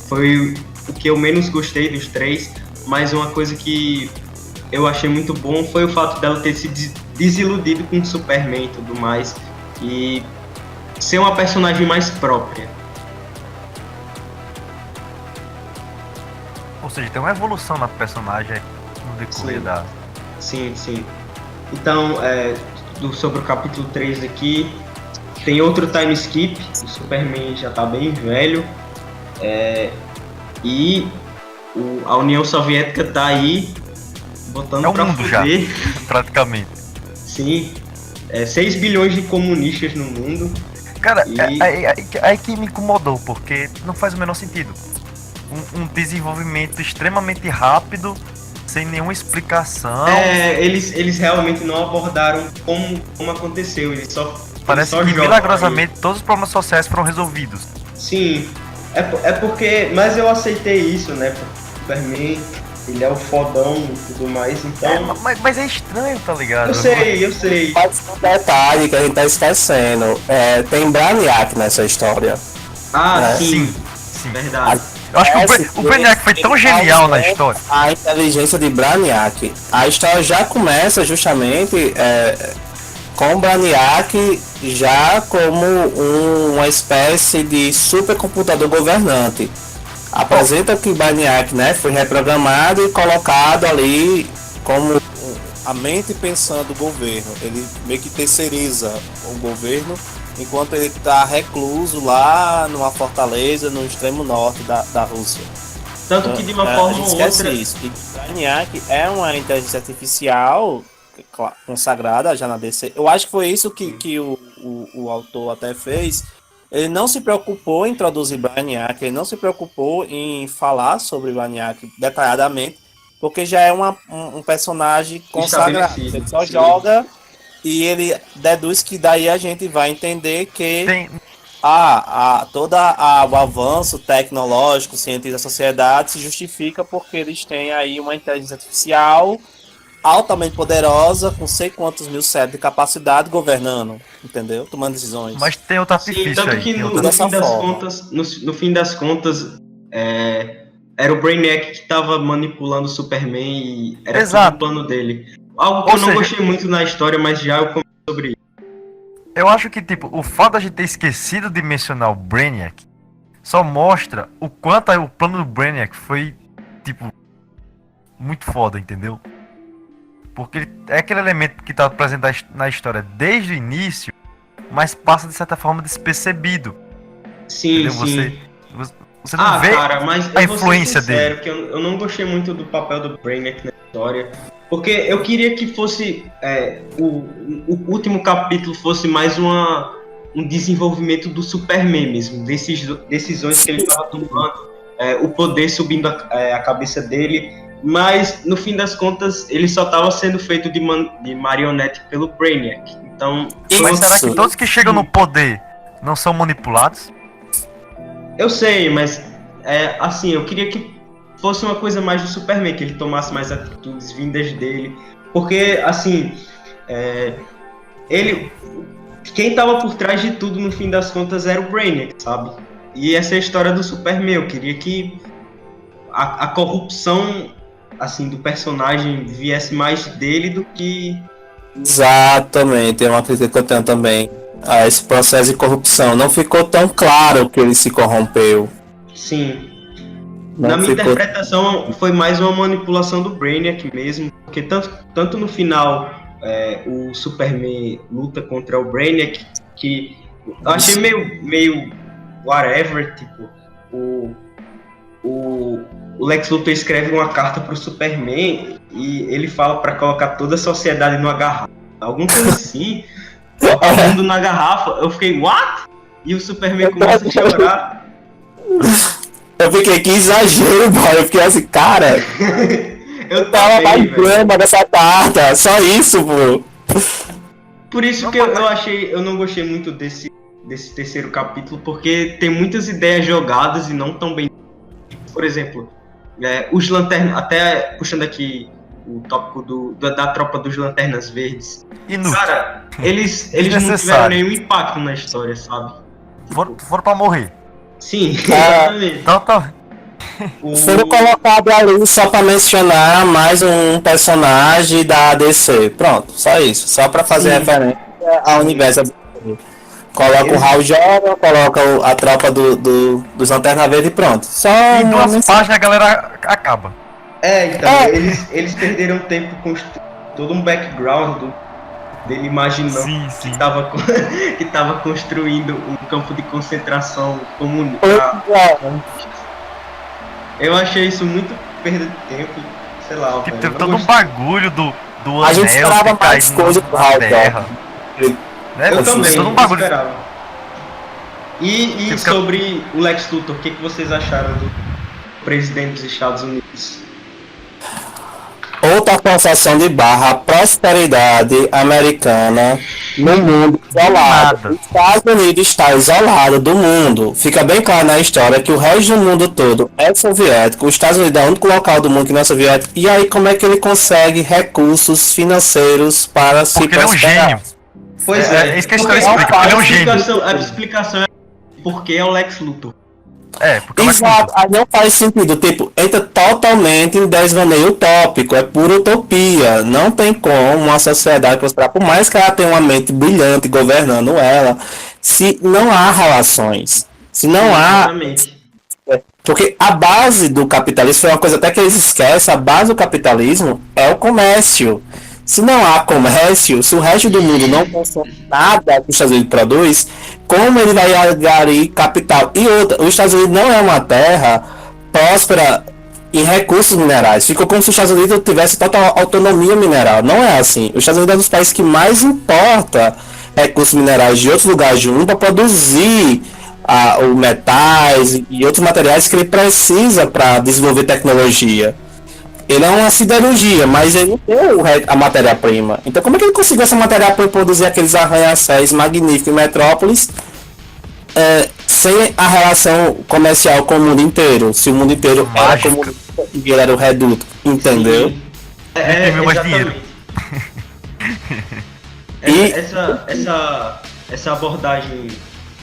foi o que eu menos gostei dos três, mas uma coisa que eu achei muito bom foi o fato dela ter se desiludido com o Superman e tudo mais, e ser uma personagem mais própria. Ou seja, tem uma evolução na personagem no decorrer Sim. da. Sim. Então, sobre o capítulo 3 aqui, tem outro time skip, o Superman já tá bem velho, e a União Soviética tá aí botando É o pra mundo já. fuder. Praticamente. Sim, 6 bilhões de comunistas no mundo. Cara, E- aí que me incomodou, porque não faz o menor sentido. Um desenvolvimento extremamente rápido, sem nenhuma explicação. Eles realmente não abordaram como aconteceu, eles só Parece só que jogam milagrosamente todos os problemas sociais foram resolvidos. Sim, porque. Mas eu aceitei isso, né? Porque o Superman, ele é o fodão e tudo mais, então. Mas é estranho, tá ligado? Eu sei. Pode ser um detalhe que a gente tá esquecendo. Tem Brainiac nessa história. Ah, É. sim, Sim. verdade. Eu acho que o Brainiac foi tão genial na história. A inteligência de Brainiac. A história já começa justamente com o Brainiac já como uma espécie de supercomputador governante. Apresenta que Brainiac, né, foi reprogramado e colocado ali como a mente pensando o governo. Ele meio que terceiriza o governo enquanto ele está recluso lá numa fortaleza no extremo norte da Rússia. Tanto que de uma A forma gente ou esquece outra. isso. E Brainiac é uma inteligência artificial consagrada já na DC. Eu acho que foi isso que o autor até fez. Ele não se preocupou em introduzir Brainiac, ele não se preocupou em falar sobre Brainiac detalhadamente, porque já é um personagem consagrado. Estabelecido, Ele só sim. joga e ele deduz que daí a gente vai entender que Tem, todo o avanço tecnológico, científico da sociedade se justifica porque eles têm aí uma inteligência artificial altamente poderosa, com sei quantos mil cérebros de capacidade, governando, entendeu? Tomando decisões. mas tem outro Sim, artifício tanto aí. que Tem no, outro... no dessa fim das forma. contas, no fim das contas, era o Brainiac que tava manipulando o Superman e era Exato. tudo o plano dele. Algo que Ou eu não seja- gostei muito na história, mas já eu comentei sobre isso. Eu acho que, tipo, o fato de a gente ter esquecido de mencionar o Brainiac só mostra o quanto o plano do Brainiac foi, tipo, muito foda, entendeu? Porque ele é aquele elemento que tá presente na história desde o início, mas passa, de certa forma, despercebido. Sim, Entendeu? sim. Você não vê Cara, mas a eu vou ser influência sincero, dele. que eu não gostei muito do papel do Brainiac na história, porque eu queria que fosse o último capítulo fosse mais um desenvolvimento do Superman mesmo, decisões que ele estava tomando, o poder subindo a cabeça dele, mas no fim das contas ele só estava sendo feito de marionete pelo Brainiac. Então, Mas será que Isso. todos que chegam no poder não são manipulados? eu sei, mas assim, eu queria que fosse uma coisa mais do Superman, que ele tomasse mais atitudes vindas dele. Porque, assim, quem tava por trás de tudo, no fim das contas, era o Brainiac, sabe? E essa é a história do Superman. Eu queria que a corrupção, assim, do personagem viesse mais dele do que... Exatamente, é uma crítica que eu tenho também a esse processo de corrupção. Não ficou tão claro que ele se corrompeu. Sim. Não Na minha ficou... interpretação, foi mais uma manipulação do Brainiac mesmo, porque tanto no final o Superman luta contra o Brainiac, que eu achei meio whatever, tipo, o Lex Luthor escreve uma carta pro Superman e ele fala pra colocar toda a sociedade numa garrafa. Alguma coisa assim, colocar o mundo na garrafa. Eu fiquei, what? E o Superman começa a chorar. Eu fiquei, que exagero, boy. Eu fiquei assim, cara. Eu tava também, mais velho. drama dessa carta. Só isso, pô. Por isso que eu não gostei muito desse terceiro capítulo, porque tem muitas ideias jogadas e não tão bem. Por exemplo, os lanternas, até puxando aqui o tópico da tropa dos Lanternas Verdes. Inútil. Cara, eles não tiveram nenhum impacto na história, sabe? Foram pra morrer. Sim, exatamente. Então tá. Foram colocados ali só pra mencionar mais um personagem da DC. Pronto, só isso. Só pra fazer referência ao universo. Coloca o Hal Jordan, coloca a tropa dos Lanterna Verde e pronto. Só Em 2 páginas a galera acaba. Então, eles perderam tempo construindo todo um background dele imaginando Sim. que tava construindo um campo de concentração comunista. Eu achei isso muito perda de tempo, sei lá. Tipo, velho, teve não todo um gostei. bagulho do anel. A gente esperava que mais cai coisa do na Hal terra. Jordan. Né? Eu também, Todo um bagulho. esperava. E Tipo, sobre o Lex Luthor, o que vocês acharam do presidente dos Estados Unidos? Outra forçação de barra, a prosperidade americana no mundo isolado. Nada. Os Estados Unidos está isolado do mundo. Fica bem claro na história que o resto do mundo todo é soviético. Os Estados Unidos é o único local do mundo que não é soviético. E aí como é que ele consegue recursos financeiros para se Porque ele é um prosperar? gênio. Pois É isso que a história porque explica, porque ele é um gênio. A explicação é porque é o Lex Luthor. Porque ela Exato, aí não faz sentido, tipo, entra totalmente em desvaneio utópico, é pura utopia, não tem como uma sociedade prosperar, por mais que ela tenha uma mente brilhante governando ela, se não há relações, se não há, Exatamente. porque a base do capitalismo, foi uma coisa até que eles esquecem, a base do capitalismo é o comércio. Se não há comércio, se o resto do mundo não consome nada que os Estados Unidos produz, como ele vai atrair capital? E outra, os Estados Unidos não é uma terra próspera em recursos minerais. Ficou como se os Estados Unidos tivesse total autonomia mineral. Não é assim. Os Estados Unidos é um dos países que mais importa recursos minerais de outros lugares do mundo para produzir os metais e outros materiais que ele precisa para desenvolver tecnologia. Ele é uma siderurgia, mas ele tem a matéria-prima. Então como é que ele conseguiu essa matéria-prima produzir aqueles arranha-céus magníficos em Metrópolis sem a relação comercial com o mundo inteiro? Se o mundo inteiro era comunista e ele era o reduto, entendeu? Sim. mais dinheiro. Essa abordagem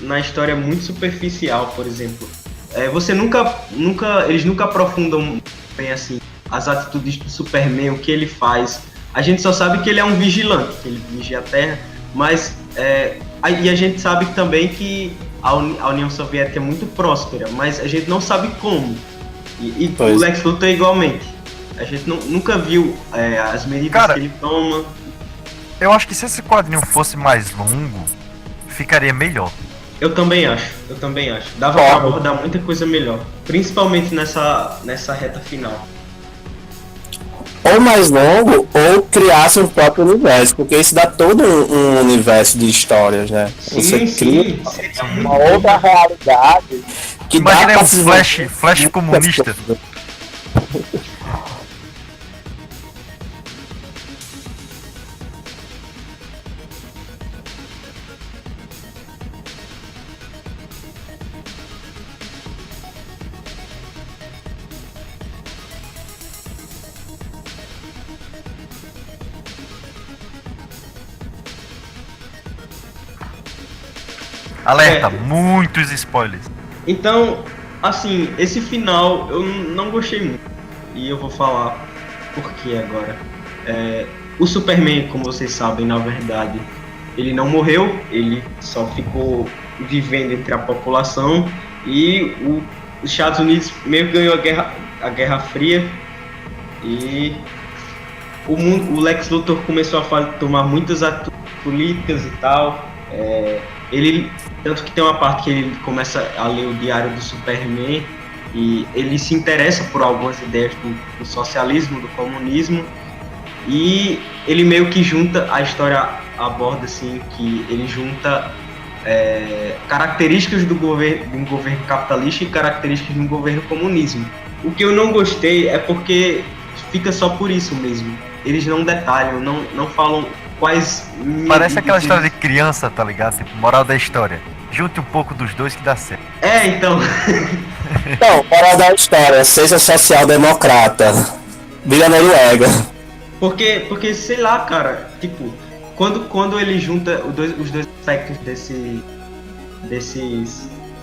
na história é muito superficial, por exemplo. Eles nunca aprofundam bem assim as atitudes do Superman, o que ele faz. A gente só sabe que ele é um vigilante, que ele vigia a Terra, mas e a gente sabe também que a União Soviética é muito próspera, mas a gente não sabe como. E o Lex Luthor igualmente. A gente nunca viu as medidas que ele toma. Eu acho que se esse quadrinho fosse mais longo, ficaria melhor. Eu também acho. Dava pra abordar muita coisa melhor. Principalmente nessa reta final. Ou mais longo, ou criasse um próprio universo, porque isso dá todo um universo de histórias, né? Você cria uma outra realidade que imagina dá pra um flash comunista. Alerta, Certo. muitos spoilers. Então, assim, esse final eu não gostei muito. E eu vou falar por que agora. O Superman, como vocês sabem, na verdade, ele não morreu, ele só ficou vivendo entre a população e os Estados Unidos meio que ganhou a Guerra Fria e o Lex Luthor começou a tomar muitas atitudes políticas e tal. Ele, tanto que tem uma parte que ele começa a ler o Diário do Superman e ele se interessa por algumas ideias do socialismo, do comunismo, e ele meio que junta, a história aborda assim, que ele junta características de um governo capitalista e características de um governo comunismo. O que eu não gostei é porque fica só por isso mesmo. Eles não detalham, não falam quais... Parece aquela história de criança, tá ligado? Tipo, moral da história. Junte um pouco dos dois que dá certo. Então... Então, para da história, seja social-democrata. Vira Noruega. Porque, sei lá, cara, tipo, quando ele junta os dois aspectos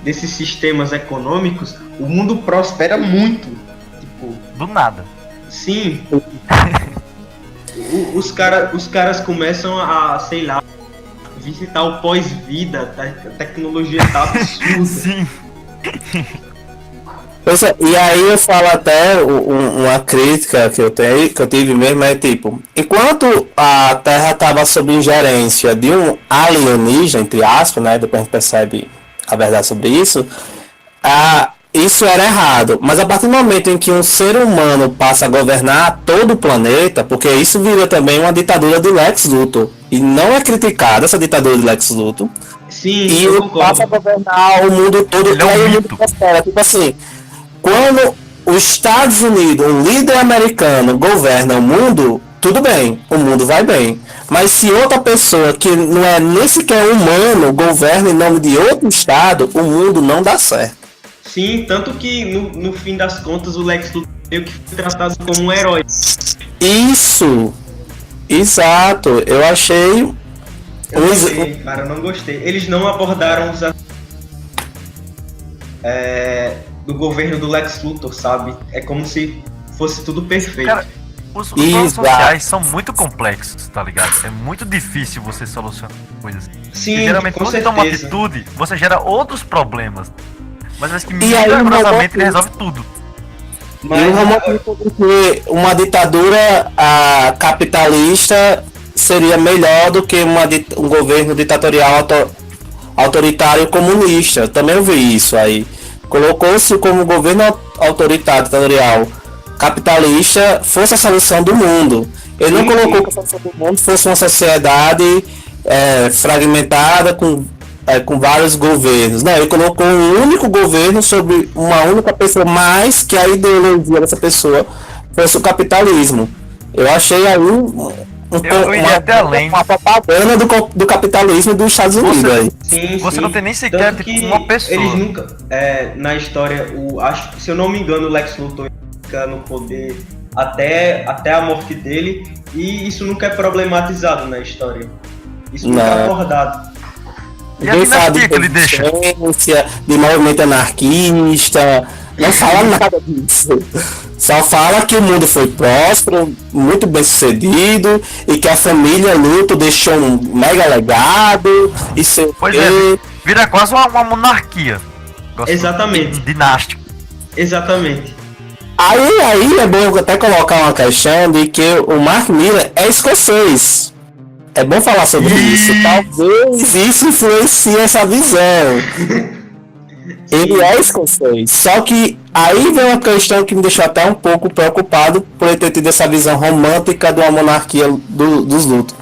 desses sistemas econômicos, o mundo prospera muito. Tipo, Do nada. sim. Os caras começam a, sei lá, visitar o pós-vida, a tecnologia tá absurda. Sim. E aí eu falo até uma crítica que eu tive mesmo, é tipo, enquanto a Terra estava sob ingerência de um alienígena, entre aspas, né? Depois a gente percebe a verdade sobre isso, isso era errado. Mas a partir do momento em que um ser humano passa a governar todo o planeta, porque isso vira também uma ditadura de Lex Luthor. E não é criticada essa ditadura de Lex Luthor. Sim, E eu ele concordo. passa a governar o mundo todo. Ele é um e aí o mito. mundo prospera. Tipo assim, quando os Estados Unidos, um líder americano, governa o mundo, tudo bem, o mundo vai bem. Mas se outra pessoa que não é nem sequer humano governa em nome de outro estado, o mundo não dá certo. Sim, tanto que no fim das contas o Lex Luthor meio que foi tratado como um herói. Isso! Exato! Eu achei. Eu não gostei, cara, eu não gostei. Eles não abordaram os do governo do Lex Luthor, sabe? É como se fosse tudo perfeito. Cara, os problemas sociais são muito complexos, tá ligado? É muito difícil você solucionar coisas. Sim, E geralmente com quando você toma uma certeza. atitude, você gera outros problemas. Mas acho que E aí, milagrosamente ele resolve tudo. E o romântico de que uma ditadura capitalista seria melhor do que um governo ditatorial autoritário comunista. Eu também vi isso aí. Colocou-se como governo autoritário ditatorial capitalista fosse a solução do mundo. Ele não colocou que a solução do mundo fosse uma sociedade fragmentada com vários governos. Não, ele colocou um único governo sobre uma única pessoa, mais que a ideologia dessa pessoa fosse o capitalismo. Eu achei aí Eu iria até além. uma propaganda do capitalismo dos Estados Unidos. Aí. Sim, Você sim. não tem nem sequer Tanto tipo, que uma pessoa. Eles nunca, na história, se eu não me engano, o Lex Luthor fica no poder até a morte dele, e isso nunca é problematizado na história. Isso nunca é abordado. E a Ninguém fala dinastia que ele deixa? de movimento anarquista, não fala nada disso. Só fala que o mundo foi próspero, muito bem sucedido, e que a família Luthor deixou um mega legado, e sei Pois o quê. vira quase uma monarquia. Exatamente. Dinástico. Exatamente. Aí é bom até colocar uma questão de que o Mark Miller é escocês. É bom falar sobre isso. Talvez isso influencie essa visão. Ele é escocês. Só que aí vem uma questão que me deixou até um pouco preocupado por ele ter tido essa visão romântica de uma monarquia dos Luthor.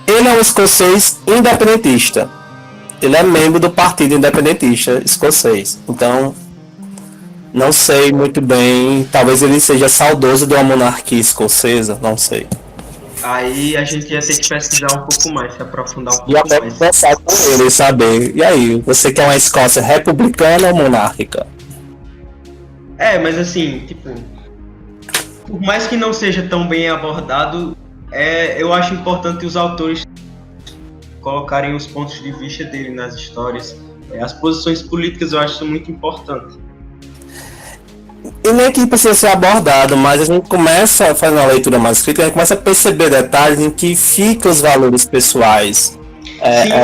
Ele é um escocês independentista. Ele é membro do Partido Independentista Escocês. Então, não sei muito bem. Talvez ele seja saudoso de uma monarquia escocesa. Não sei. Aí a gente ia ter que pesquisar um pouco mais, se aprofundar um E pouco até mais. conversar com ele e saber. E aí, você quer uma Escócia republicana ou monárquica? Mas assim, tipo, por mais que não seja tão bem abordado, eu acho importante os autores colocarem os pontos de vista dele nas histórias. As posições políticas eu acho muito importante. E nem que precisa ser abordado, mas a gente começa a fazer uma leitura mais crítica, a gente começa a perceber detalhes em que ficam os valores pessoais.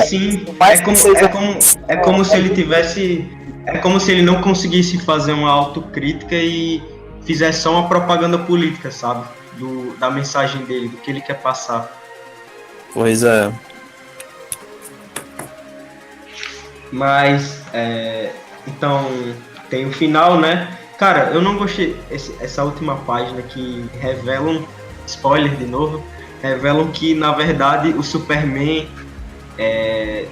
Sim. É como se ele tivesse... É como se ele não conseguisse fazer uma autocrítica e fizesse só uma propaganda política, sabe? Da mensagem dele, do que ele quer passar. Pois é. Mas, então, tem o final, né? Cara, eu não gostei essa última página que revelam, spoiler de novo, revelam que, na verdade, o Superman é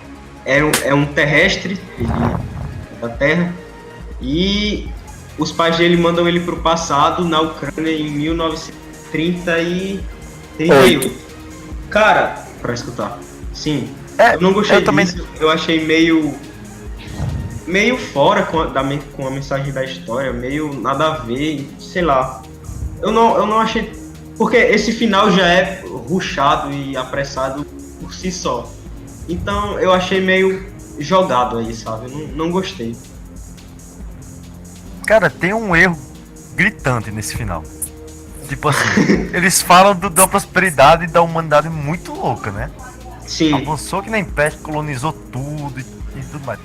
um terrestre da Terra e os pais dele mandam ele pro passado, na Ucrânia, em 1938. Cara, pra escutar. Sim, eu não gostei disso, eu achei meio fora com a mensagem da história, meio nada a ver, sei lá. Eu não achei... Porque esse final já é rushado e apressado por si só. Então eu achei meio jogado aí, sabe? Eu não gostei. Cara, tem um erro gritante nesse final. Tipo assim, eles falam de uma prosperidade da humanidade muito louca, né? Sim. Avançou que nem peste, colonizou tudo e tudo mais.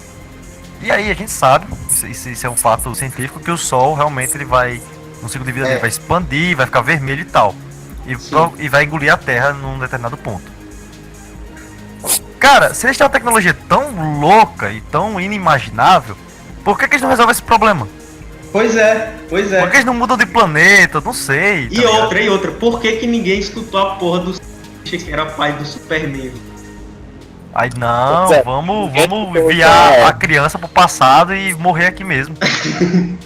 E aí a gente sabe, isso é um fato científico, que o Sol realmente ele vai, no ciclo de vida dele, vai expandir, vai ficar vermelho e tal. E vai engolir a Terra num determinado ponto. Cara, se eles têm uma tecnologia tão louca e tão inimaginável, por que eles não resolvem esse problema? Pois é. Por que eles não mudam de planeta? Não sei. E outra, por que ninguém escutou a porra do que era pai do Superman? Aí não, vamos enviar a criança pro passado e morrer aqui mesmo.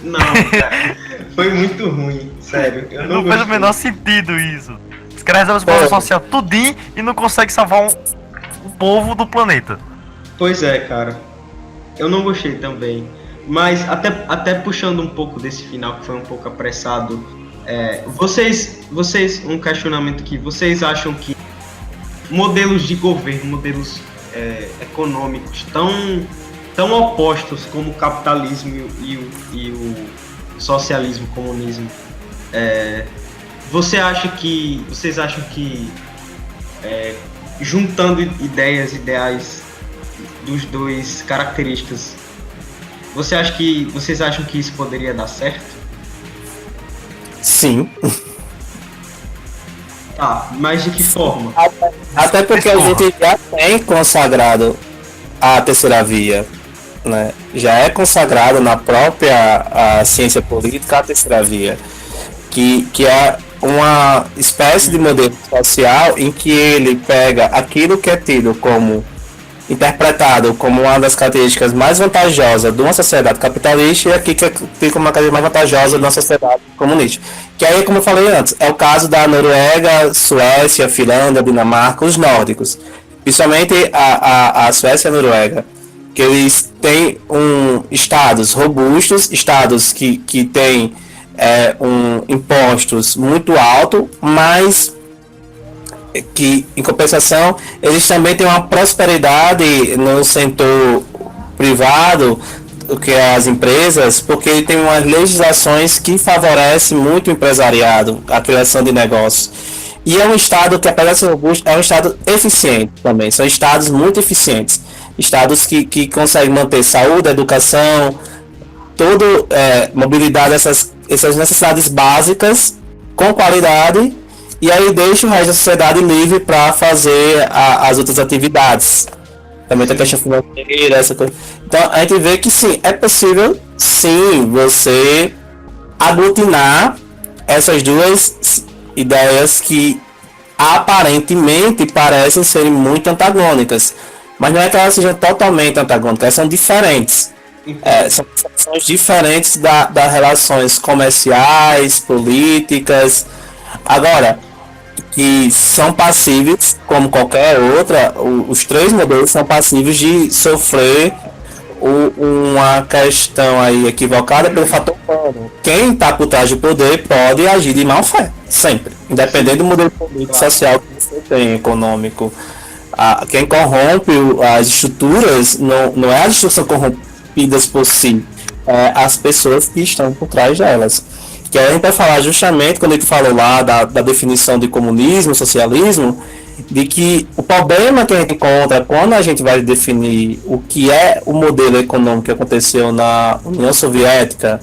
Não, cara, foi muito ruim, sério. Eu não fez o menor sentido isso. Os caras resolvem os problemas sociais tudinho e não conseguem salvar o povo do planeta. Pois é, cara. Eu não gostei também. Mas até puxando um pouco desse final que foi um pouco apressado, vocês, um questionamento aqui, vocês acham que modelos de governo, modelos econômicos tão opostos como o capitalismo e o socialismo, comunismo, vocês acham que juntando ideais dos dois características, vocês acham que isso poderia dar certo? Sim. Tá, mas de que forma? Até porque a gente já tem consagrado a terceira via, né? Já é consagrado na própria ciência política a terceira via, que é uma espécie de modelo social em que ele pega aquilo que é tido como interpretado como uma das características mais vantajosas de uma sociedade capitalista e aqui que tem como uma característica mais vantajosa de uma sociedade comunista. Que aí, como eu falei antes, é o caso da Noruega, Suécia, Finlândia, Dinamarca, os nórdicos. Principalmente a Suécia e a Noruega, que eles têm estados robustos, estados que têm impostos muito altos, mas que, em compensação, eles também têm uma prosperidade no setor privado, que é as empresas, porque ele tem umas legislações que favorecem muito o empresariado, a criação de negócios. E é um estado que, apesar de ser robusto, é um estado eficiente também. São estados muito eficientes. Estados que conseguem manter saúde, educação, mobilidade, essas necessidades básicas com qualidade. E aí deixa o resto da sociedade livre para fazer as outras atividades. Também tem a questão financeira, essa coisa. Então a gente vê que sim, é possível sim você aglutinar essas duas ideias que aparentemente parecem serem muito antagônicas. Mas não é que elas sejam totalmente antagônicas, elas são diferentes. São diferentes das relações comerciais, políticas. Agora, que são passíveis, como qualquer outra, os três modelos são passíveis de sofrer uma questão aí equivocada pelo fator humano. Quem está por trás do poder pode agir de má fé, sempre, independente do modelo político, social que você tem, econômico. Quem corrompe as estruturas não é as estruturas que são corrompidas por si, é as pessoas que estão por trás delas. Que aí a gente vai falar justamente, quando ele falou lá da definição de comunismo, socialismo, de que o problema que a gente encontra quando a gente vai definir o que é o modelo econômico que aconteceu na União Soviética,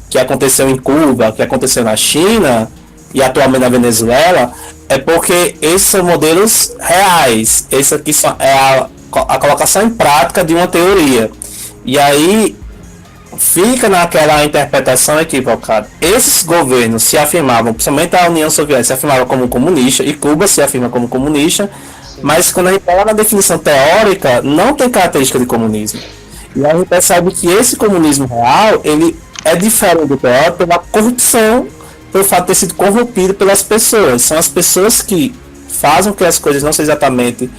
que aconteceu em Cuba, que aconteceu na China e atualmente na Venezuela, é porque esses são modelos reais. Esse aqui é a colocação em prática de uma teoria. E aí fica naquela interpretação equivocada. Esses governos se afirmavam, principalmente a União Soviética, se afirmava como comunista, e Cuba se afirma como comunista, mas quando a gente fala na definição teórica, não tem característica de comunismo. E a gente percebe que esse comunismo real, ele é diferente do teórico pela corrupção, pelo fato de ter sido corrompido pelas pessoas. São as pessoas que fazem que as coisas não sejam exatamente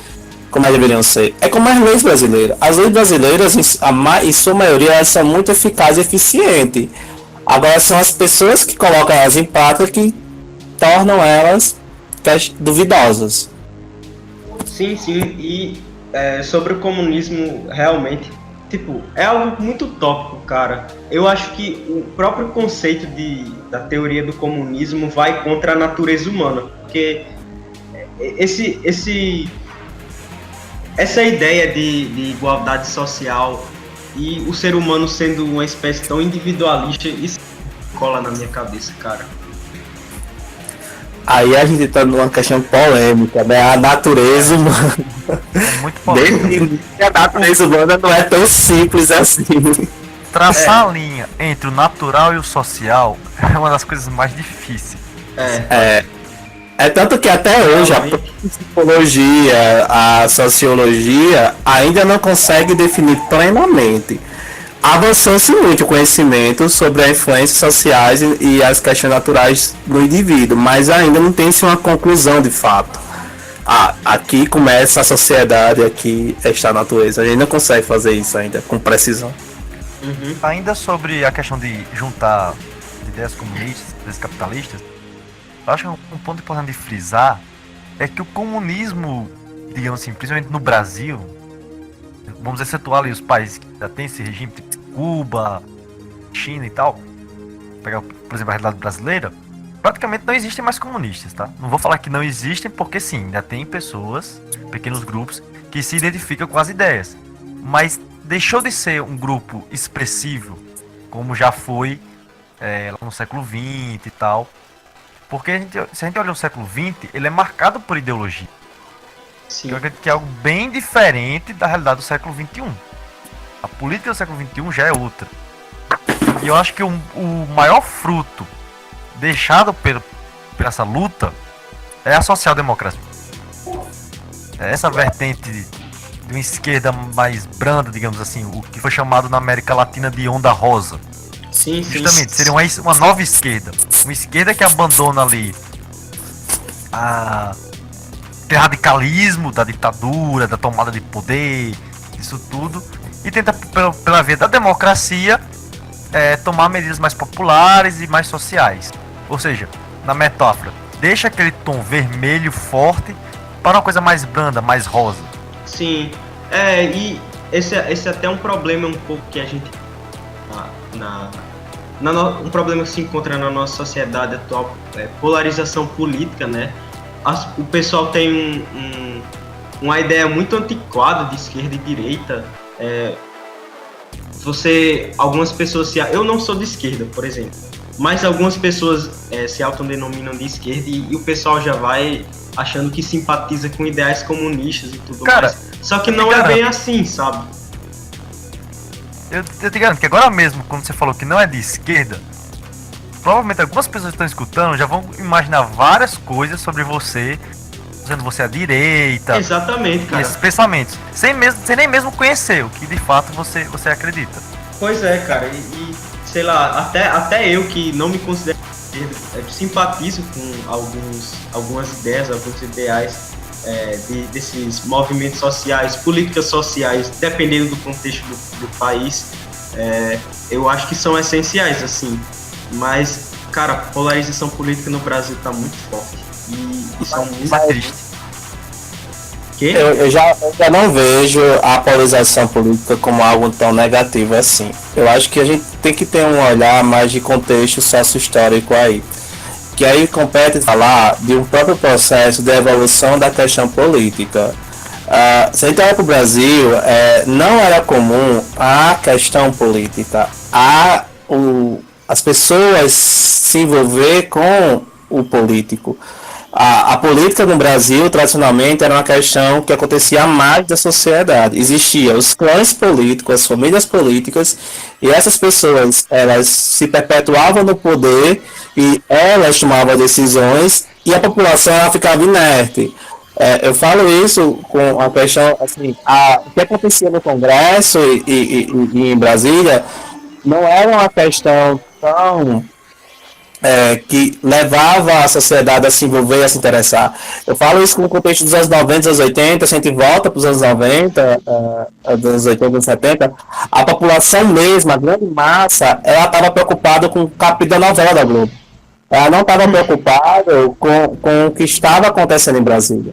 como elas deveriam ser. É como as leis brasileiras. As leis brasileiras, em sua maioria, elas são muito eficazes e eficientes. Agora são as pessoas que colocam elas em prática que tornam elas duvidosas. Sim, e sobre o comunismo, realmente, tipo, é algo muito utópico, cara. Eu acho que o próprio conceito da teoria do comunismo vai contra a natureza humana, porque essa ideia de igualdade social e o ser humano sendo uma espécie tão individualista, isso cola na minha cabeça, cara. Aí a gente tá numa questão polêmica, né? A natureza humana. É muito polêmico. A natureza humana não é tão simples assim. Traçar a linha entre o natural e o social é uma das coisas mais difíceis. É tanto que até hoje a psicologia, a sociologia ainda não consegue definir plenamente. Avançou-se muito o conhecimento sobre as influências sociais e as questões naturais do indivíduo, mas ainda não tem-se uma conclusão de fato. Aqui começa a sociedade, aqui está a natureza. A gente não consegue fazer isso ainda com precisão. Uhum. Ainda sobre a questão de juntar ideias comunistas, ideias capitalistas, eu acho que um ponto importante de frisar é que o comunismo, digamos assim, principalmente no Brasil, vamos excetuar ali os países que já tem esse regime, tipo Cuba, China e tal, pegar, por exemplo, a realidade brasileira, praticamente não existem mais comunistas, tá? Não vou falar que não existem, porque sim, ainda tem pessoas, pequenos grupos, que se identificam com as ideias, mas deixou de ser um grupo expressivo, como já foi lá no século XX e tal. Porque se a gente olha o século XX, ele é marcado por ideologia. Sim. Eu acredito que é algo bem diferente da realidade do século XXI. A política do século XXI já é outra. E eu acho que o maior fruto deixado por essa luta é a social-democracia. É essa vertente de uma esquerda mais branda, digamos assim, o que foi chamado na América Latina de onda rosa. Sim, justamente, seria uma nova esquerda. Uma esquerda que abandona ali aquele radicalismo da ditadura, da tomada de poder, isso tudo, e tenta, pela via da democracia, tomar medidas mais populares e mais sociais. Ou seja, na metáfora, deixa aquele tom vermelho forte para uma coisa mais branda, mais rosa. Sim, e esse é até um problema um pouco que a gente um problema que se encontra na nossa sociedade atual, polarização política, né? O pessoal tem uma ideia muito antiquada de esquerda e direita. Algumas pessoas eu não sou de esquerda, por exemplo, mas algumas pessoas se autodenominam de esquerda e o pessoal já vai achando que simpatiza com ideais comunistas e tudo mais. Só que não é bem assim, sabe? Eu te garanto que agora mesmo, quando você falou que não é de esquerda, provavelmente algumas pessoas que estão escutando já vão imaginar várias coisas sobre você, dizendo você é direita. Exatamente, cara. Esses pensamentos, sem nem mesmo conhecer o que de fato você acredita. Pois é, cara, e sei lá, até eu que não me considero esquerda, simpatizo com algumas ideias, alguns ideais desses movimentos sociais, políticas sociais, dependendo do contexto do país, eu acho que são essenciais, assim. Mas, cara, a polarização política no Brasil tá muito forte. E isso é muito triste. Que? Eu já não vejo a polarização política como algo tão negativo assim. Eu acho que a gente tem que ter um olhar mais de contexto sócio-histórico aí. Que aí compete falar de um próprio processo de evolução da questão política. Se a gente olha para o Brasil, não era comum a questão política, as pessoas se envolver com o político. A política no Brasil, tradicionalmente, era uma questão que acontecia à margem da sociedade. Existiam os clãs políticos, as famílias políticas, e essas pessoas, elas se perpetuavam no poder e elas tomavam decisões e a população ela ficava inerte. Eu falo isso com a questão, assim, o que acontecia no Congresso e em Brasília não era uma questão tão que levava a sociedade a se envolver, a se interessar. Eu falo isso no contexto dos anos 90, dos anos 80, se a gente volta para os anos 90, dos anos 80, anos 70, a população mesmo, a grande massa, ela estava preocupada com o capítulo da novela da Globo. Ela não estava preocupada com o que estava acontecendo em Brasília.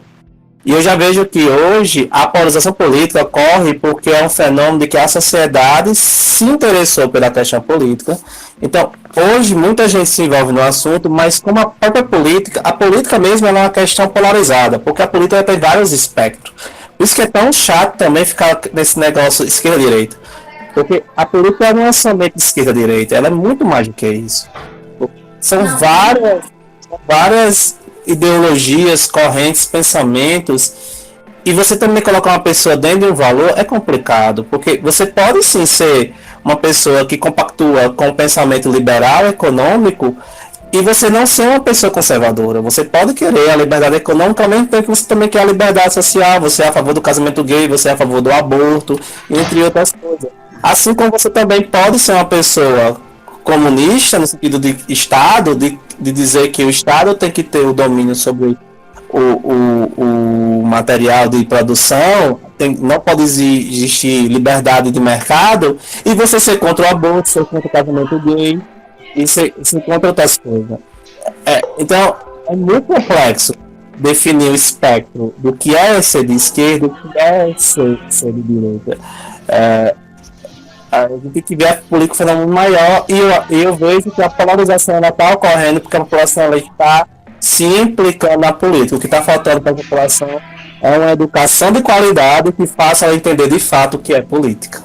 E eu já vejo que hoje a polarização política ocorre porque é um fenômeno de que a sociedade se interessou pela questão política. Então, hoje muita gente se envolve no assunto, mas como a própria política, a política mesmo é uma questão polarizada, porque a política tem vários espectros. Por isso que é tão chato também ficar nesse negócio esquerda-direita. Porque a política não é somente esquerda-direita, ela é muito mais do que isso. São várias ideologias, correntes, pensamentos, e você também colocar uma pessoa dentro de um valor é complicado, porque você pode sim ser uma pessoa que compactua com o pensamento liberal, econômico, e você não ser uma pessoa conservadora. Você pode querer a liberdade econômica, ao mesmo tempo que você também quer a liberdade social, você é a favor do casamento gay, você é a favor do aborto, entre outras coisas. Assim como você também pode ser uma pessoa comunista, no sentido de Estado, de dizer que o Estado tem que ter o domínio sobre o material de produção, não pode existir liberdade de mercado, e você ser contra o aborto, ser contra o casamento gay, e ser contra outras coisas. Então, é muito complexo definir o espectro do que é ser de esquerda e do que é ser de direita. A gente tem que ver a política um fenômeno maior, e eu vejo que a polarização está ocorrendo porque a população ela está se implicando na política. O que está faltando para a população é uma educação de qualidade que faça ela entender de fato o que é política.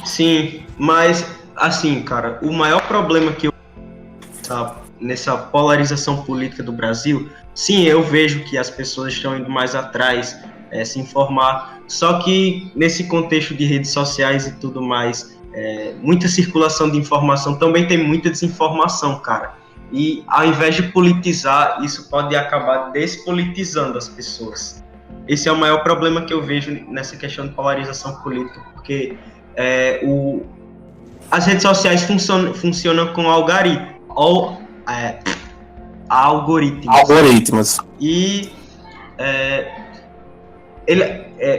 Sim, mas assim, cara, o maior problema que eu nessa polarização política do Brasil, sim, eu vejo que as pessoas estão indo mais atrás, se informar, só que nesse contexto de redes sociais e tudo mais, muita circulação de informação, também tem muita desinformação, cara. E ao invés de politizar, isso pode acabar despolitizando as pessoas. Esse é o maior problema que eu vejo nessa questão de polarização política, porque as redes sociais funcionam com algoritmos. E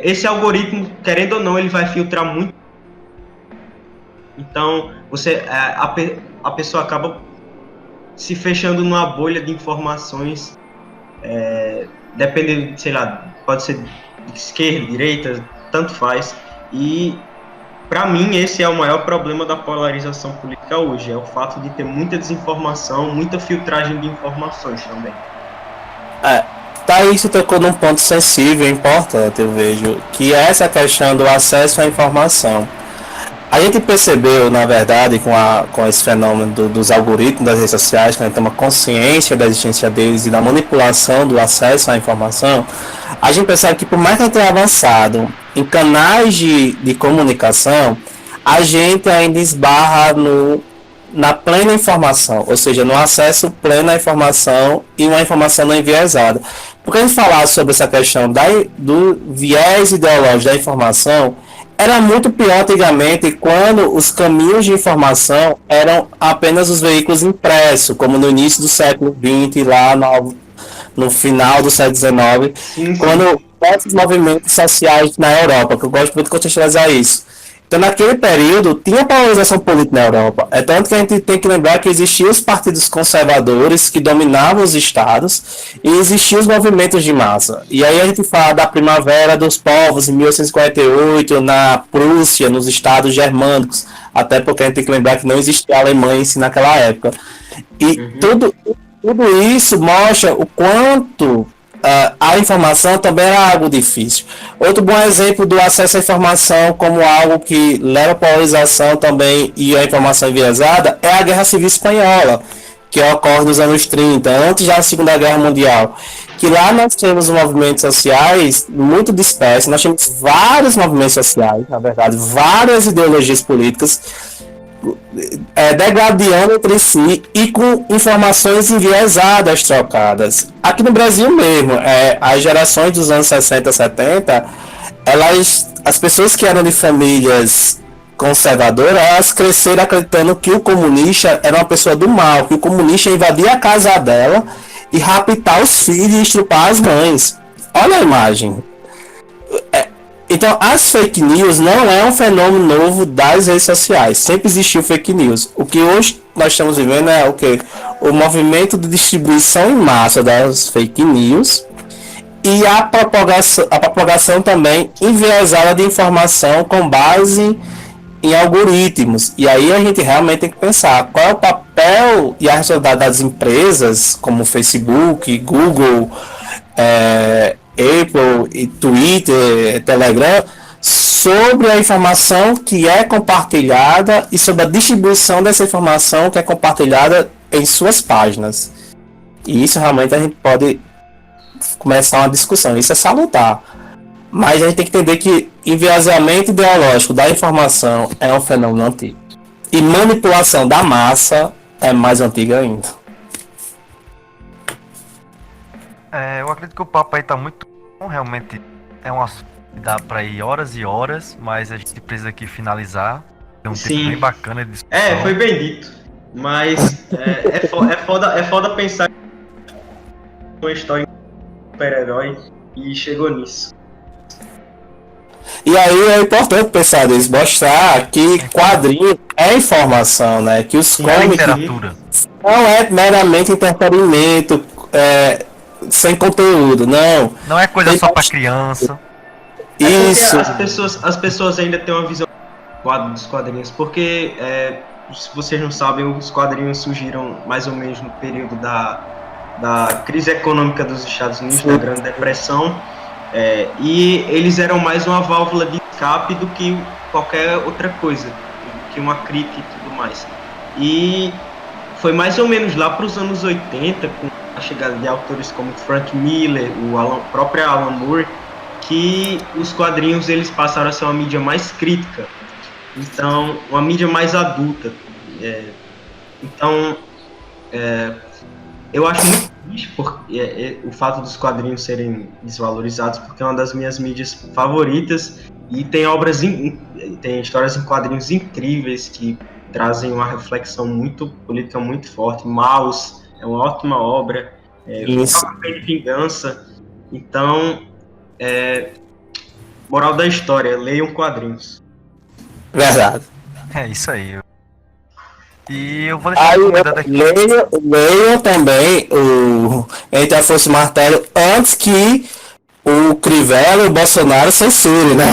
esse algoritmo, querendo ou não, ele vai filtrar muito. Então, a pessoa acaba se fechando numa bolha de informações, dependendo, sei lá, pode ser de esquerda, direita, tanto faz. E, para mim, esse é o maior problema da polarização política hoje, é o fato de ter muita desinformação, muita filtragem de informações também. Isso tocou num ponto sensível, importante, eu vejo, que é essa questão do acesso à informação. A gente percebeu, na verdade, com esse fenômeno dos algoritmos das redes sociais, que a gente tem uma consciência da existência deles e da manipulação do acesso à informação, a gente percebe que por mais que a gente tenha avançado em canais de comunicação, a gente ainda esbarra na plena informação, ou seja, no acesso pleno à informação e uma informação não enviesada. Porque a gente falar sobre essa questão do viés ideológico da informação, era muito pior antigamente, quando os caminhos de informação eram apenas os veículos impressos, como no início do século XX, lá no final do século XIX, quando esses movimentos sociais na Europa, que eu gosto muito de contextualizar isso, Então, naquele período, tinha polarização política na Europa. É tanto que a gente tem que lembrar que existiam os partidos conservadores que dominavam os estados e existiam os movimentos de massa. E aí a gente fala da Primavera dos Povos, em 1848, na Prússia, nos estados germânicos. Até porque a gente tem que lembrar que não existia Alemanha em si naquela época. E tudo isso mostra o quanto a informação também era algo difícil. Outro bom exemplo do acesso à informação como algo que leva à polarização também e a informação enviesada é a Guerra Civil Espanhola, que ocorre nos anos 30, antes da Segunda Guerra Mundial. Que lá nós temos movimentos sociais muito dispersos, nós temos vários movimentos sociais, na verdade, várias ideologias políticas degradando entre si e com informações enviesadas trocadas. Aqui no Brasil mesmo, as gerações dos anos 60, 70, as pessoas que eram de famílias conservadoras, elas cresceram acreditando que o comunista era uma pessoa do mal, que o comunista invadia a casa dela e raptar os filhos e estrupar as mães. Olha a imagem. Então, as fake news não é um fenômeno novo das redes sociais. Sempre existiu fake news. O que hoje nós estamos vivendo é o quê? O movimento de distribuição em massa das fake news e a propagação também enviesada de informação com base em algoritmos. E aí a gente realmente tem que pensar qual é o papel e a responsabilidade das empresas como Facebook, Google, Apple e Twitter, Telegram, sobre a informação que é compartilhada e sobre a distribuição dessa informação que é compartilhada em suas páginas. E isso realmente a gente pode começar uma discussão. Isso é salutar. Mas a gente tem que entender que enviesamento ideológico da informação é um fenômeno antigo. E manipulação da massa é mais antiga ainda. Eu acredito que o papo aí tá muito bom, realmente é um assunto que dá pra ir horas e horas, mas a gente precisa aqui finalizar. Tem um tempo bem bacana de discussão. Foi bem dito, mas é foda pensar uma história de super-herói e chegou nisso. E aí é importante pensar nisso, mostrar que quadrinho é informação, né? Que os comics não é meramente entretenimento, sem conteúdo, não. Não é coisa só pra criança. Isso. As pessoas ainda têm uma visão dos quadrinhos, porque se vocês não sabem, os quadrinhos surgiram mais ou menos no período da crise econômica dos Estados Unidos, da Grande Depressão, e eles eram mais uma válvula de escape do que qualquer outra coisa, que uma crítica e tudo mais. E foi mais ou menos lá para os anos 80, com a chegada de autores como Frank Miller, o próprio Alan Moore, que os quadrinhos eles passaram a ser uma mídia mais crítica, então uma mídia mais adulta. Eu acho muito triste o fato dos quadrinhos serem desvalorizados, porque é uma das minhas mídias favoritas e tem tem histórias em quadrinhos incríveis que trazem uma reflexão política muito forte. Maus é uma ótima obra, de vingança. Então, moral da história, leiam quadrinhos. Verdade. É isso aí. E eu vou deixar recomendado aqui. Leiam também o Entre a Força e o Martelo antes que o Crivella e o Bolsonaro censurem, né?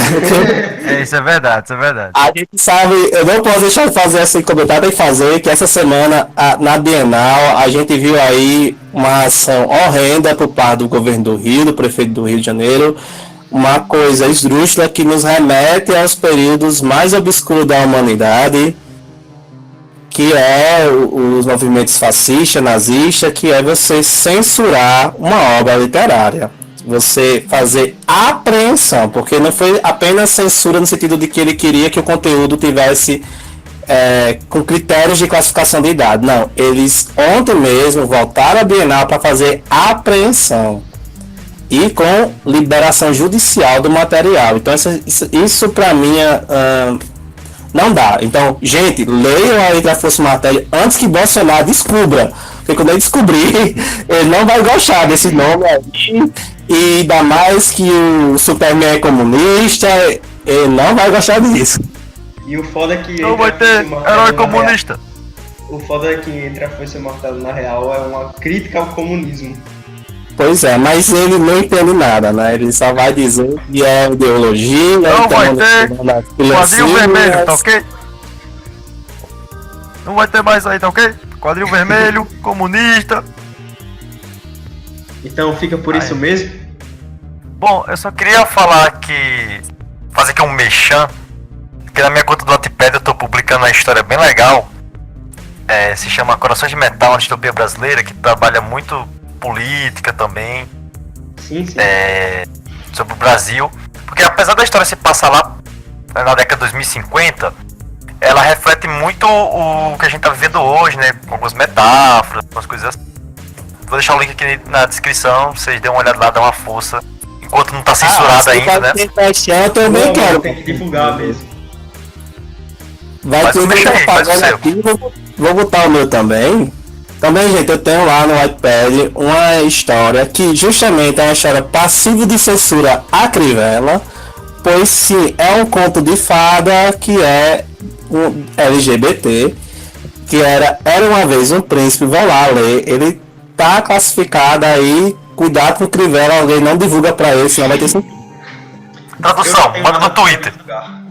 Isso é verdade. A gente sabe, eu não posso deixar de fazer esse comentário, tem que fazer que essa semana na Bienal a gente viu aí uma ação horrenda por parte do governo do Rio, do prefeito do Rio de Janeiro, uma coisa esdrúxula que nos remete aos períodos mais obscuros da humanidade, que é os movimentos fascistas, nazistas, que é você censurar uma obra literária. Você fazer apreensão, porque não foi apenas censura no sentido de que ele queria que o conteúdo tivesse com critérios de classificação de idade. Não, eles ontem mesmo voltaram à Bienal para fazer apreensão e com liberação judicial do material. Então isso para mim não dá. Então, gente, leiam a Entre a Força e o Martelo antes que Bolsonaro descubra. Porque quando ele descobrir, ele não vai gostar desse nome aí. E ainda mais que o Superman é comunista, ele não vai gostar disso. E o foda é que Não entre vai a Foice e ter o Martelo herói na comunista. O foda é que entre a Foice e o Martelo na real é uma crítica ao comunismo. Pois é, mas ele não entende nada, né? Ele só vai dizer que é ideologia, Não vai então, ter nas quadril vermelho, tá criancinhas. ok? Não vai ter mais aí, tá ok? Quadril vermelho, comunista. Então fica por isso mesmo. Bom, eu só queria falar que. Fazer aqui um mexão. Que na minha conta do Wattpad eu tô publicando uma história bem legal. Se chama Corações de Metal, uma distopia brasileira, que trabalha muito política também. Sim, sim. Sobre o Brasil. Porque apesar da história se passar lá na década de 2050, ela reflete muito o que a gente tá vivendo hoje, né? Com algumas metáforas, algumas coisas assim. Vou deixar o link aqui na descrição, vocês dêem uma olhada lá, dão uma força. Enquanto não tá censurado ainda, né? Eu também Não, quero. tem que divulgar mesmo. Vai Faz ter o mexão aí, faz o seu. aqui, vou botar o meu também. Também, gente, eu tenho lá no Wattpad uma história que justamente é uma história passiva de censura à Crivella, pois sim, é um conto de fada que é um LGBT, que era uma vez um príncipe, vão lá ler, ele tá classificado aí, cuidado com o Crivella, alguém não divulga pra ele, senão vai ter censura. Tradução, tenho manda nada no pra Twitter. divulgar.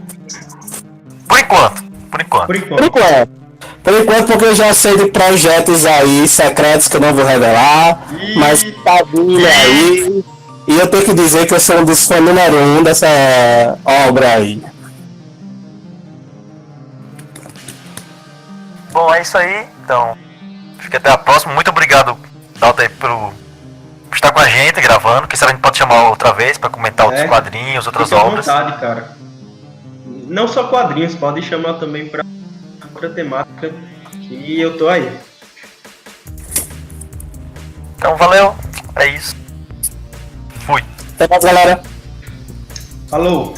Por enquanto. Por enquanto. Por Por enquanto. enquanto. Por enquanto, porque eu já sei de projetos aí secretos que eu não vou revelar, Ih. mas tá vindo aí. E eu tenho que dizer que eu sou um dos fãs número 1 dessa obra aí. Bom, é isso aí. Então, fica até a próxima. Muito obrigado, Dalton, aí, por estar com a gente gravando. Quem sabe a gente pode chamar outra vez para comentar outros quadrinhos, outras Fique à obras. vontade, cara. Não só quadrinhos, pode chamar também pra outra temática. E eu tô aí. Então, valeu. É isso. Fui. Até mais, galera. Falou!